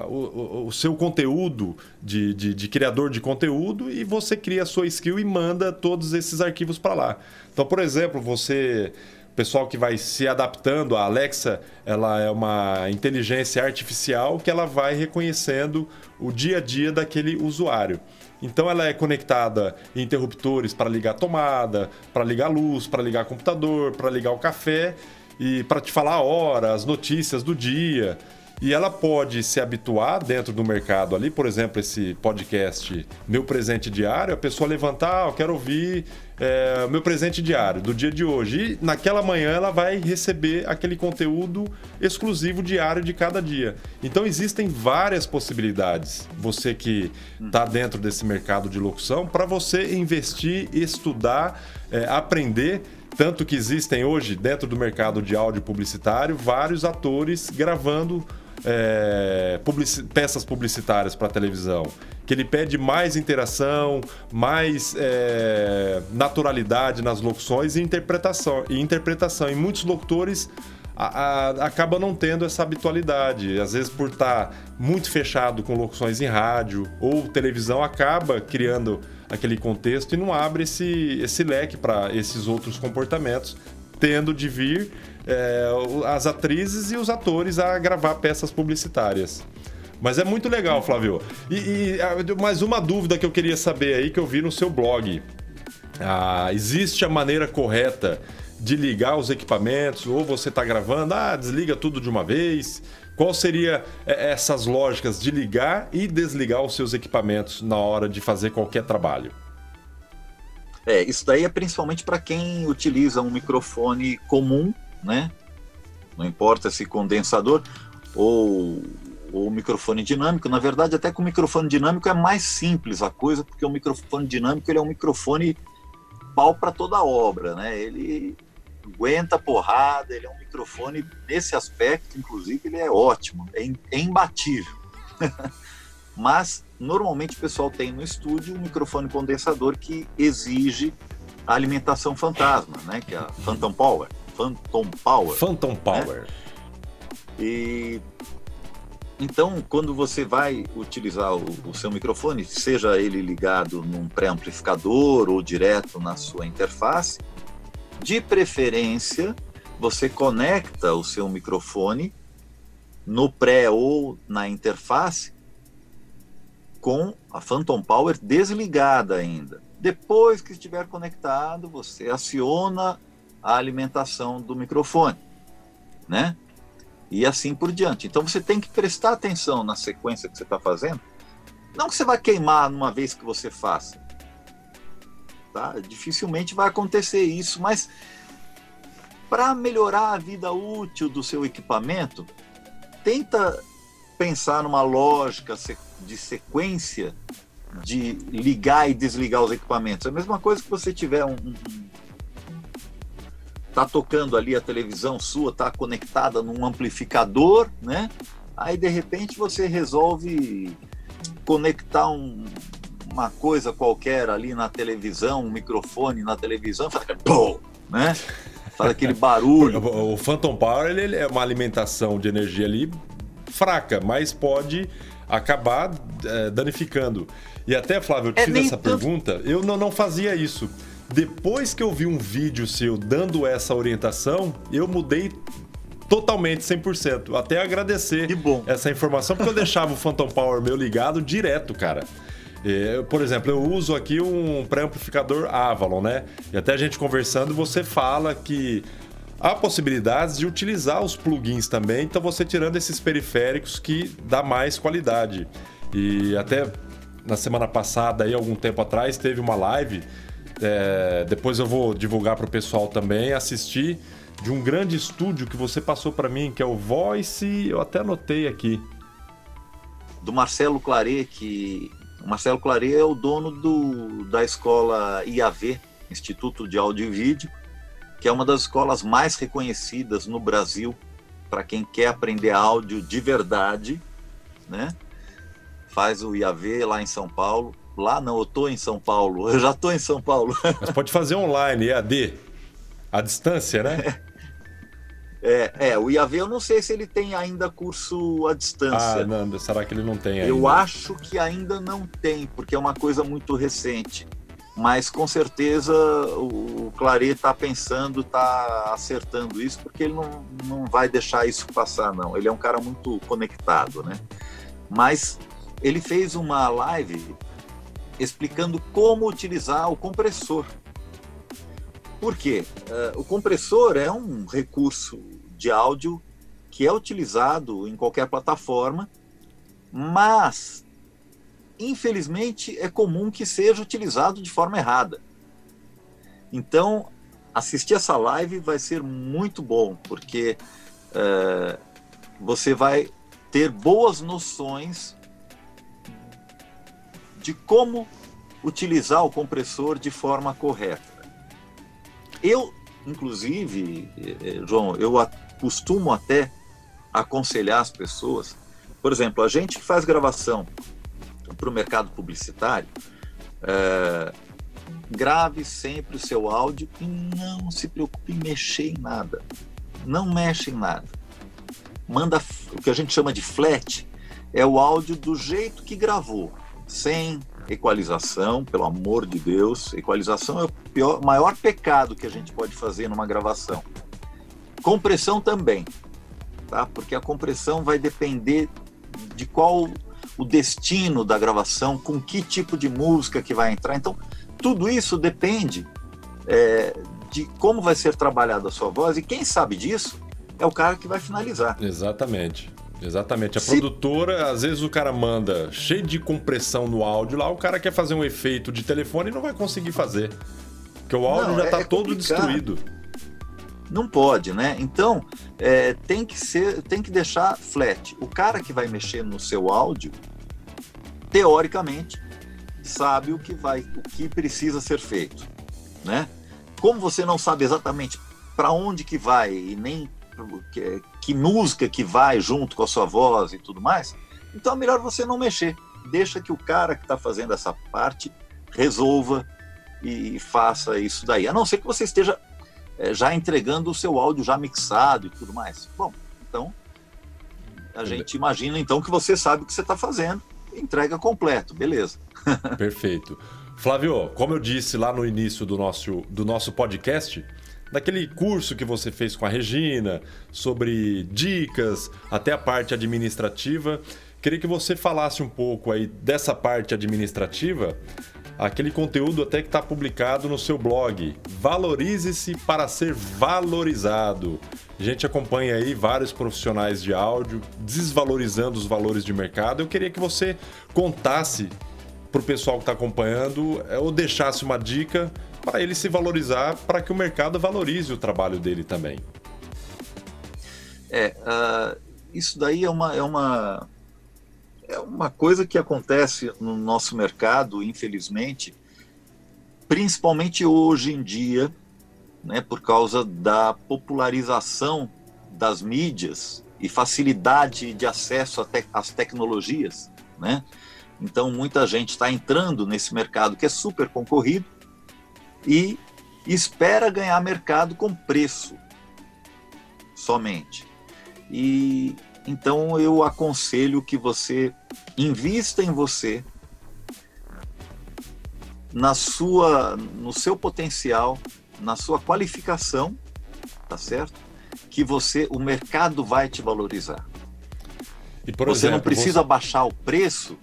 o seu conteúdo de criador de conteúdo e você cria a sua skill e manda todos esses arquivos para lá. Então, por exemplo, o pessoal que vai se adaptando, a Alexa, ela é uma inteligência artificial que ela vai reconhecendo o dia a dia daquele usuário. Então ela é conectada em interruptores para ligar a tomada, para ligar a luz, para ligar o computador, para ligar o café e para te falar a hora, as notícias do dia. E ela pode se habituar dentro do mercado ali, por exemplo, esse podcast Meu Presente Diário, a pessoa levantar, eu quero ouvir meu presente diário do dia de hoje. E naquela manhã ela vai receber aquele conteúdo exclusivo diário de cada dia. Então existem várias possibilidades, você que está dentro desse mercado de locução, para você investir, estudar, aprender. Tanto que existem hoje, dentro do mercado de áudio publicitário, vários atores gravando peças publicitárias para televisão, que ele pede mais interação, mais naturalidade nas locuções e interpretação. E muitos locutores acabam não tendo essa habitualidade. Às vezes, por estar muito fechado com locuções em rádio ou televisão, acaba criando aquele contexto e não abre esse leque para esses outros comportamentos, tendo de vir as atrizes e os atores a gravar peças publicitárias. Mas é muito legal, Flávio. E mais uma dúvida que eu queria saber aí, que eu vi no seu blog. Existe a maneira correta de ligar os equipamentos? Ou você está gravando, desliga tudo de uma vez? Qual seria essas lógicas de ligar e desligar os seus equipamentos na hora de fazer qualquer trabalho? Isso daí é principalmente para quem utiliza um microfone comum, né? Não importa se condensador ou microfone dinâmico. Na verdade, até com o microfone dinâmico é mais simples a coisa, porque o microfone dinâmico ele é um microfone pau para toda obra, né? Ele aguenta porrada, ele é um microfone, nesse aspecto, inclusive, ele é ótimo, é imbatível. Mas, normalmente, o pessoal tem no estúdio um microfone condensador que exige a alimentação fantasma, né? Que é a Phantom Power. Né? E então, quando você vai utilizar o seu microfone, seja ele ligado num pré-amplificador ou direto na sua interface, de preferência, você conecta o seu microfone no pré ou na interface com a Phantom Power desligada ainda. Depois que estiver conectado, você aciona a alimentação do microfone, né? E assim por diante. Então você tem que prestar atenção na sequência que você está fazendo. Não que você vai queimar numa vez que você faça, tá? Dificilmente vai acontecer isso, mas para melhorar a vida útil do seu equipamento, tenta pensar numa lógica de sequência de ligar e desligar os equipamentos. É a mesma coisa que você tiver tá tocando ali a televisão sua, tá conectada num amplificador, né? Aí de repente você resolve conectar uma coisa qualquer ali na televisão, um microfone na televisão, faz aquele pum, né? Faz aquele barulho. O Phantom Power ele é uma alimentação de energia ali fraca, mas pode acabar danificando. E até, Flávio, eu te fiz essa pergunta, eu não fazia isso. Depois que eu vi um vídeo seu dando essa orientação, eu mudei totalmente, 100%. Até agradecer essa informação, porque eu deixava o Phantom Power meu ligado direto, cara. Por exemplo, eu uso aqui um pré-amplificador Avalon, né? E até a gente conversando, você fala que há possibilidades de utilizar os plugins também, então você tirando esses periféricos que dá mais qualidade. E até na semana passada, aí, algum tempo atrás, teve uma live, depois eu vou divulgar para o pessoal também, assistir, de um grande estúdio que você passou para mim, que é o Voice, eu até anotei aqui. Do Marcelo Claret, o Marcelo Claret é o dono da escola IAV, Instituto de Áudio e Vídeo, que é uma das escolas mais reconhecidas no Brasil para quem quer aprender áudio de verdade, né? Faz o IAV lá em São Paulo. Lá não, eu estou em São Paulo, eu já estou em São Paulo. Mas pode fazer online, EAD, à distância, né? O IAV eu não sei se ele tem ainda curso à distância. Não, será que ele não tem ainda? Eu acho que ainda não tem, porque é uma coisa muito recente. Mas com certeza o Claret está pensando, está acertando isso, porque ele não vai deixar isso passar, não. Ele é um cara muito conectado, né? Mas ele fez uma live explicando como utilizar o compressor. Por quê? O compressor é um recurso de áudio que é utilizado em qualquer plataforma, mas infelizmente é comum que seja utilizado de forma errada. Então, assistir essa live vai ser muito bom, porque você vai ter boas noções de como utilizar o compressor de forma correta. Eu, inclusive, João, eu costumo até aconselhar as pessoas, por exemplo, a gente que faz gravação para o mercado publicitário, grave sempre o seu áudio e não se preocupe em mexer em nada. Não mexe em nada. Manda o que a gente chama de flat, é o áudio do jeito que gravou, sem equalização, pelo amor de Deus. Equalização é o maior pecado que a gente pode fazer numa gravação. Compressão também, tá? Porque a compressão vai depender de qual o destino da gravação, com que tipo de música que vai entrar. Então, tudo isso depende de como vai ser trabalhada a sua voz, e quem sabe disso é o cara que vai finalizar. Exatamente. A produtora, às vezes o cara manda cheio de compressão no áudio lá, o cara quer fazer um efeito de telefone e não vai conseguir fazer, porque o áudio já está todo destruído. Não pode, né? Então, tem que deixar flat. O cara que vai mexer no seu áudio, teoricamente, sabe o que precisa ser feito, né? Como você não sabe exatamente para onde que vai e nem que música que vai junto com a sua voz e tudo mais, então é melhor você não mexer. Deixa que o cara que está fazendo essa parte resolva e faça isso daí. A não ser que você esteja já entregando o seu áudio já mixado e tudo mais. Bom, então a gente imagina então que você sabe o que você está fazendo, entrega completo, beleza. Perfeito. Flávio, como eu disse lá no início do nosso podcast, daquele curso que você fez com a Regina, sobre dicas, até a parte administrativa, queria que você falasse um pouco aí dessa parte administrativa, aquele conteúdo até que está publicado no seu blog, Valorize-se para ser valorizado. A gente acompanha aí vários profissionais de áudio desvalorizando os valores de mercado. Eu queria que você contasse para o pessoal que está acompanhando ou deixasse uma dica para ele se valorizar, para que o mercado valorize o trabalho dele também. Isso daí é uma coisa que acontece no nosso mercado, infelizmente, principalmente hoje em dia, né, por causa da popularização das mídias e facilidade de acesso às tecnologias, né? Então, muita gente está entrando nesse mercado que é super concorrido e espera ganhar mercado com preço somente. E Então eu aconselho que você invista em você, no seu potencial, na sua qualificação, tá certo? Que o mercado vai te valorizar. E, por você exemplo, não precisa baixar o preço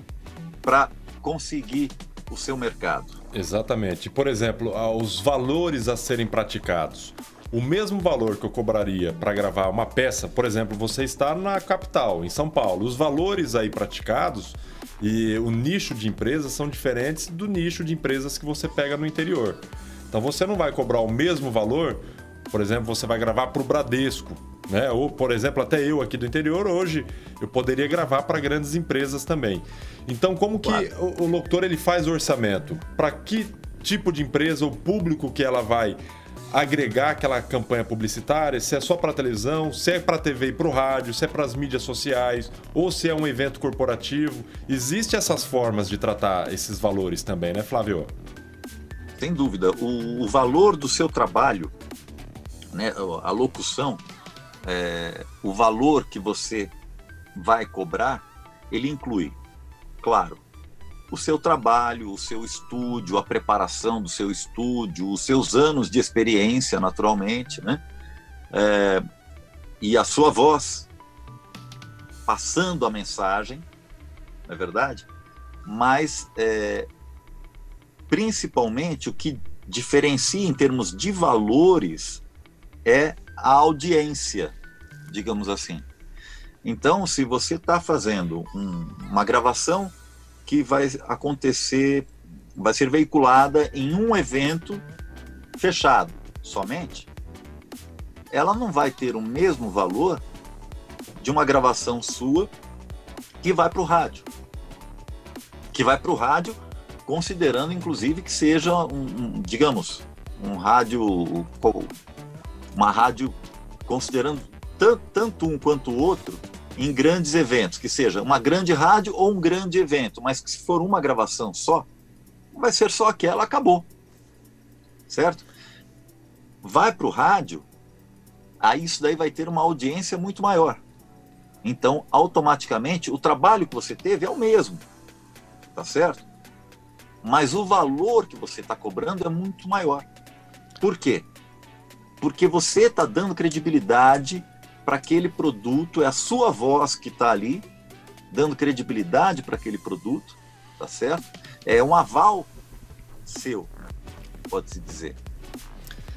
para conseguir o seu mercado. Exatamente. Por exemplo, os valores a serem praticados. O mesmo valor que eu cobraria para gravar uma peça, por exemplo, você está na capital, em São Paulo. Os valores aí praticados e o nicho de empresas são diferentes do nicho de empresas que você pega no interior. Então você não vai cobrar o mesmo valor, por exemplo, você vai gravar para o Bradesco, né? Ou, por exemplo, até eu aqui do interior, hoje eu poderia gravar para grandes empresas também. Então, como que o locutor ele faz orçamento? Para que tipo de empresa, o público que ela vai agregar aquela campanha publicitária, se é só para televisão, se é para TV e para o rádio, se é para as mídias sociais, ou se é um evento corporativo. Existem essas formas de tratar esses valores também, né, Flávio? Sem dúvida. O valor do seu trabalho, né, a locução, o valor que você vai cobrar, ele inclui, claro, o seu trabalho, o seu estúdio, a preparação do seu estúdio, os seus anos de experiência, naturalmente, né? E a sua voz passando a mensagem, não é verdade? Mas, principalmente, o que diferencia em termos de valores é a audiência, digamos assim. Então, se você está fazendo uma gravação que vai acontecer, vai ser veiculada em um evento fechado somente, ela não vai ter o mesmo valor de uma gravação sua que vai para o rádio. Que vai para o rádio, considerando, inclusive, que seja digamos, uma rádio, considerando tanto um quanto o outro, em grandes eventos, que seja uma grande rádio ou um grande evento, mas que se for uma gravação só, vai ser só aquela, acabou. Certo? Vai para o rádio, aí isso daí vai ter uma audiência muito maior. Então, automaticamente, o trabalho que você teve é o mesmo. Tá certo? Mas o valor que você está cobrando é muito maior. Por quê? Porque você está dando credibilidade para aquele produto, é a sua voz que está ali, dando credibilidade para aquele produto, tá certo? É um aval seu, pode-se dizer.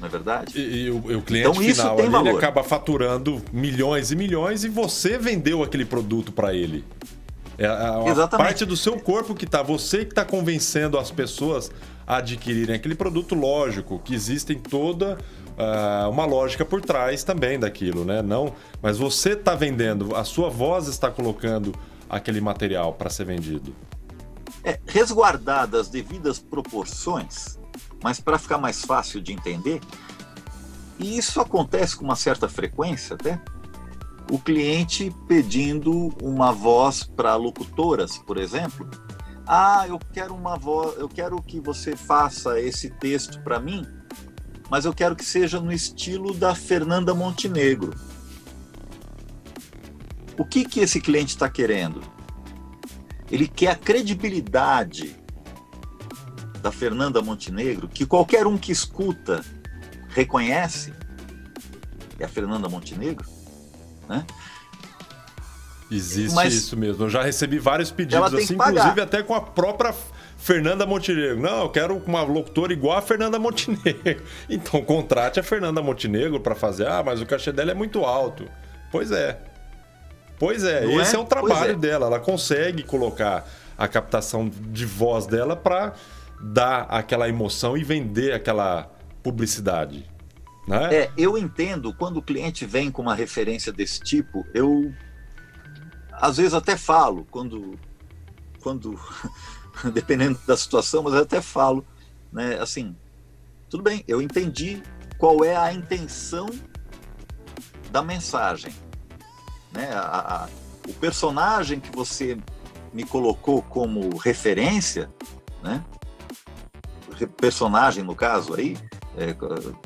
Não é verdade? E o cliente então, isso final tem ali, valor. ele acaba faturando milhões e milhões e você vendeu aquele produto para ele. É a parte do seu corpo que está, você que está convencendo as pessoas a adquirirem aquele produto, lógico, que existem toda uma lógica por trás também daquilo, né? Não, mas você está vendendo, a sua voz está colocando aquele material para ser vendido. Resguardadas as devidas proporções, mas para ficar mais fácil de entender, e isso acontece com uma certa frequência até, o cliente pedindo uma voz para locutoras, por exemplo. Eu quero uma voz, eu quero que você faça esse texto para mim, mas eu quero que seja no estilo da Fernanda Montenegro. O que esse cliente está querendo? Ele quer a credibilidade da Fernanda Montenegro, que qualquer um que escuta reconhece, é a Fernanda Montenegro, né? Existe isso mesmo. Eu já recebi vários pedidos, assim, inclusive até com a própria Fernanda Montenegro. Não, eu quero uma locutora igual a Fernanda Montenegro. Então, contrate a Fernanda Montenegro para fazer. Mas o cachê dela é muito alto. Pois é. Esse é o trabalho dela. Ela consegue colocar a captação de voz dela para dar aquela emoção e vender aquela publicidade. Né? Eu entendo, quando o cliente vem com uma referência desse tipo, eu às vezes até falo, quando dependendo da situação, mas eu até falo, né, assim, tudo bem, eu entendi qual é a intenção da mensagem, né? O personagem que você me colocou como referência, né? Personagem no caso aí,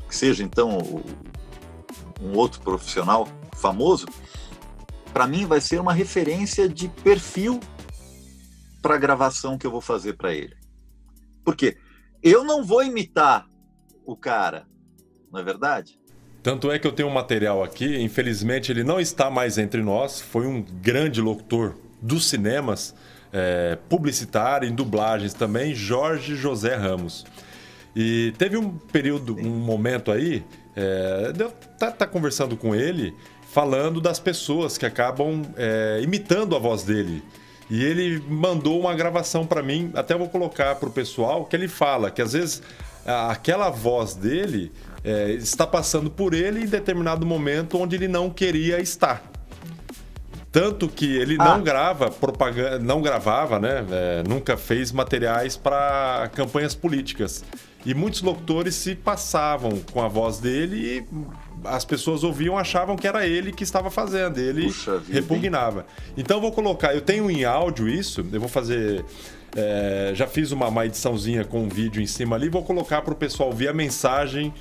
que seja então um outro profissional famoso, para mim vai ser uma referência de perfil para a gravação que eu vou fazer para ele. Por quê? Eu não vou imitar o cara, não é verdade? Tanto é que eu tenho um material aqui, infelizmente ele não está mais entre nós, foi um grande locutor dos cinemas, publicitário, em dublagens também, Jorge José Ramos. E teve um período, um momento aí, eu tá conversando com ele, falando das pessoas que acabam imitando a voz dele. E ele mandou uma gravação para mim, até vou colocar para o pessoal, que ele fala que às vezes aquela voz dele está passando por ele em determinado momento onde ele não queria estar. Tanto que ele não grava propaganda, não gravava, né? Nunca fez materiais para campanhas políticas. E muitos locutores se passavam com a voz dele e as pessoas ouviam, achavam que era ele que estava fazendo. Ele repugnava. Então eu vou colocar, eu tenho em áudio isso, eu vou fazer... já fiz uma ediçãozinha com um vídeo em cima ali, vou colocar para o pessoal ouvir a mensagem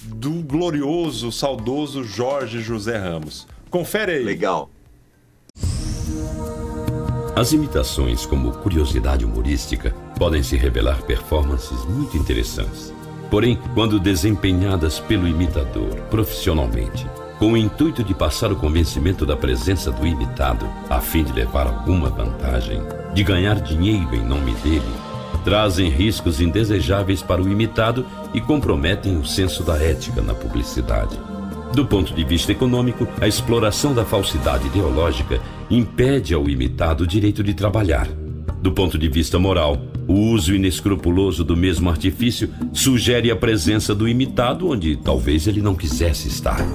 do glorioso, saudoso Jorge José Ramos. Confere aí. Legal. As imitações, como curiosidade humorística, podem se revelar performances muito interessantes. Porém, quando desempenhadas pelo imitador profissionalmente, com o intuito de passar o convencimento da presença do imitado, a fim de levar alguma vantagem, de ganhar dinheiro em nome dele, trazem riscos indesejáveis para o imitado e comprometem o senso da ética na publicidade. Do ponto de vista econômico, a exploração da falsidade ideológica impede ao imitado o direito de trabalhar. Do ponto de vista moral, o uso inescrupuloso do mesmo artifício sugere a presença do imitado onde talvez ele não quisesse estar.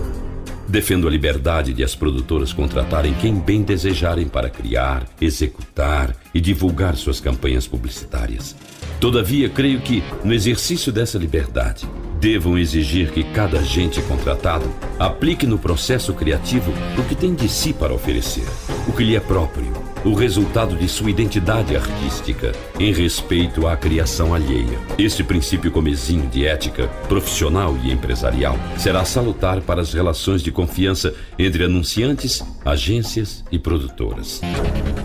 Defendo a liberdade de as produtoras contratarem quem bem desejarem para criar, executar e divulgar suas campanhas publicitárias. Todavia, creio que, no exercício dessa liberdade, devam exigir que cada agente contratado aplique no processo criativo o que tem de si para oferecer, o que lhe é próprio, o resultado de sua identidade artística, em respeito à criação alheia. Este princípio comezinho de ética, profissional e empresarial, será salutar para as relações de confiança entre anunciantes, agências e produtoras.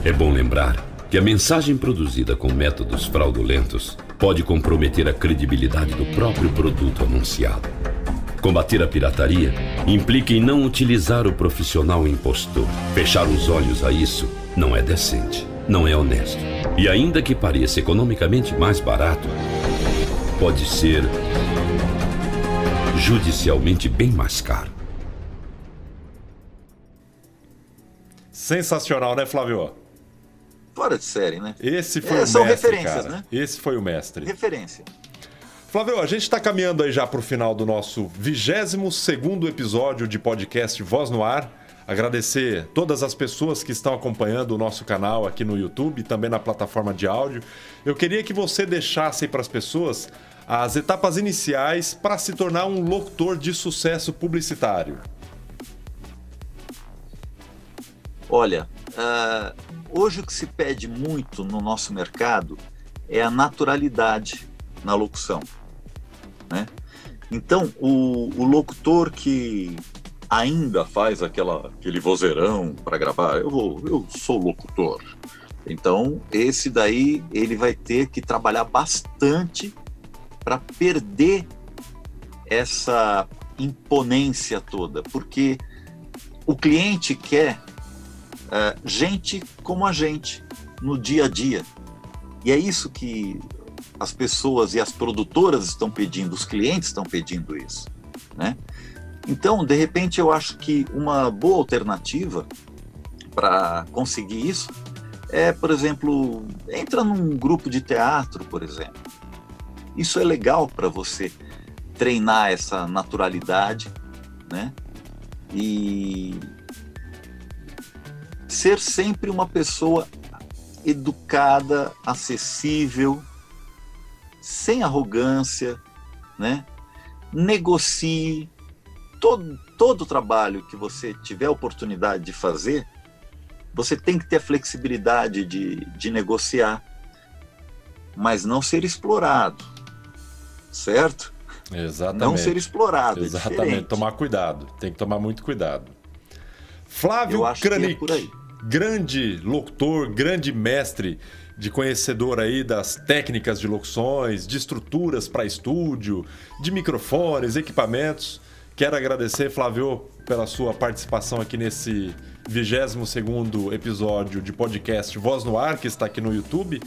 É bom lembrar que a mensagem produzida com métodos fraudulentos pode comprometer a credibilidade do próprio produto anunciado. Combater a pirataria implica em não utilizar o profissional impostor. Fechar os olhos a isso não é decente, não é honesto. E ainda que pareça economicamente mais barato, pode ser judicialmente bem mais caro. Sensacional, né, Flávio? Fora de série, né? Esse foi o mestre, são referências, cara. Né? Esse foi o mestre. Referência. Flávio, a gente está caminhando aí já para o final do nosso 22º episódio de podcast Voz no Ar. Agradecer todas as pessoas que estão acompanhando o nosso canal aqui no YouTube e também na plataforma de áudio. Eu queria que você deixasse para as pessoas as etapas iniciais para se tornar um locutor de sucesso publicitário. Olha, hoje o que se pede muito no nosso mercado é a naturalidade na locução, né? Então, o locutor que ainda faz aquele vozeirão para gravar, eu sou locutor. Então, esse daí ele vai ter que trabalhar bastante para perder essa imponência toda, porque o cliente quer gente como a gente, no dia a dia. E é isso que as pessoas e as produtoras estão pedindo, os clientes estão pedindo isso, né? Então, de repente, eu acho que uma boa alternativa para conseguir isso é, por exemplo, entra num grupo de teatro, por exemplo. Isso é legal para você treinar essa naturalidade, né? E ser sempre uma pessoa educada, acessível, sem arrogância, né? Negocie. Todo o trabalho que você tiver a oportunidade de fazer, você tem que ter a flexibilidade de negociar, mas não ser explorado, certo? Exatamente. Não ser explorado. Exatamente, tomar cuidado, tem que tomar muito cuidado. Flávio Kranick, por aí. grande locutor, grande mestre, de conhecedor aí das técnicas de locuções, de estruturas para estúdio, de microfones, equipamentos. Quero agradecer, Flávio, pela sua participação aqui nesse 22º episódio de podcast Voz no Ar, que está aqui no YouTube.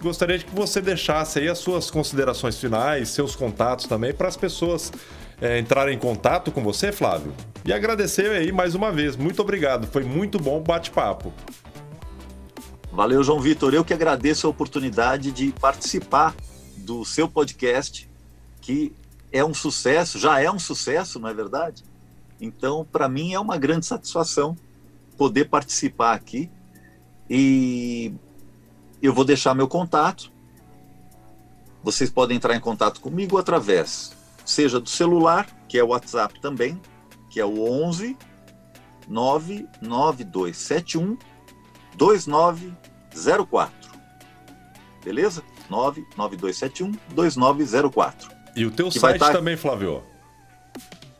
Gostaria de que você deixasse aí as suas considerações finais, seus contatos também, para as pessoas entrarem em contato com você, Flávio. E agradecer aí mais uma vez. Muito obrigado. Foi muito bom o bate-papo. Valeu, João Vitor. Eu que agradeço a oportunidade de participar do seu podcast, que é um sucesso, já é um sucesso, não é verdade? Então, para mim, é uma grande satisfação poder participar aqui. E eu vou deixar meu contato. Vocês podem entrar em contato comigo através, seja do celular, que é o WhatsApp também, que é o 11 99271 2904. Beleza? 99271 2904. E o teu site também, Flávio?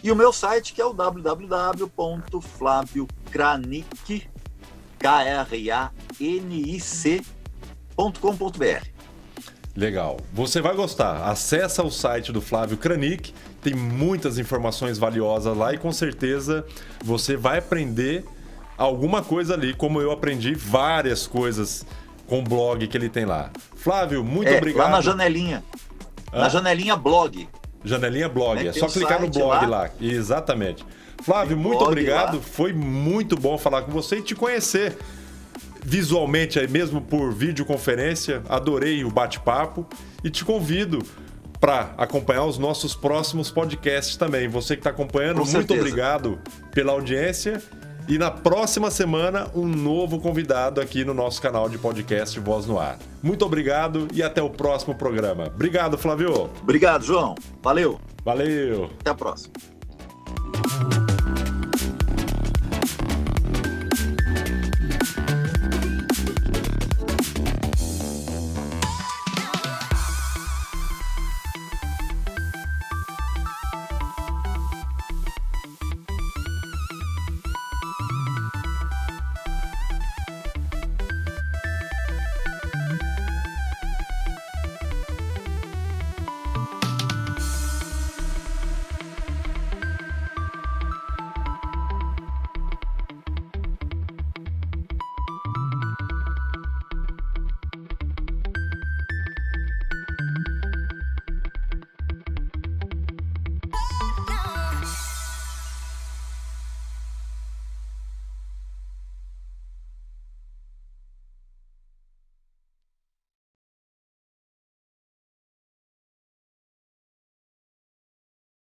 E o meu site, que é o www.flaviokranic.com.br. Legal. Você vai gostar. Acessa o site do Flávio Kranick. Tem muitas informações valiosas lá e com certeza você vai aprender alguma coisa ali, como eu aprendi várias coisas com o blog que ele tem lá. Flávio, muito obrigado. Lá na janelinha. Na janelinha blog. Janelinha blog, é só clicar no blog lá. Exatamente. Flávio, muito obrigado. Foi muito bom falar com você e te conhecer visualmente aí mesmo por videoconferência. Adorei o bate-papo e te convido para acompanhar os nossos próximos podcasts também. Você que está acompanhando, muito obrigado pela audiência. E na próxima semana, um novo convidado aqui no nosso canal de podcast Voz no Ar. Muito obrigado e até o próximo programa. Obrigado, Flávio. Obrigado, João. Valeu. Valeu. Até a próxima.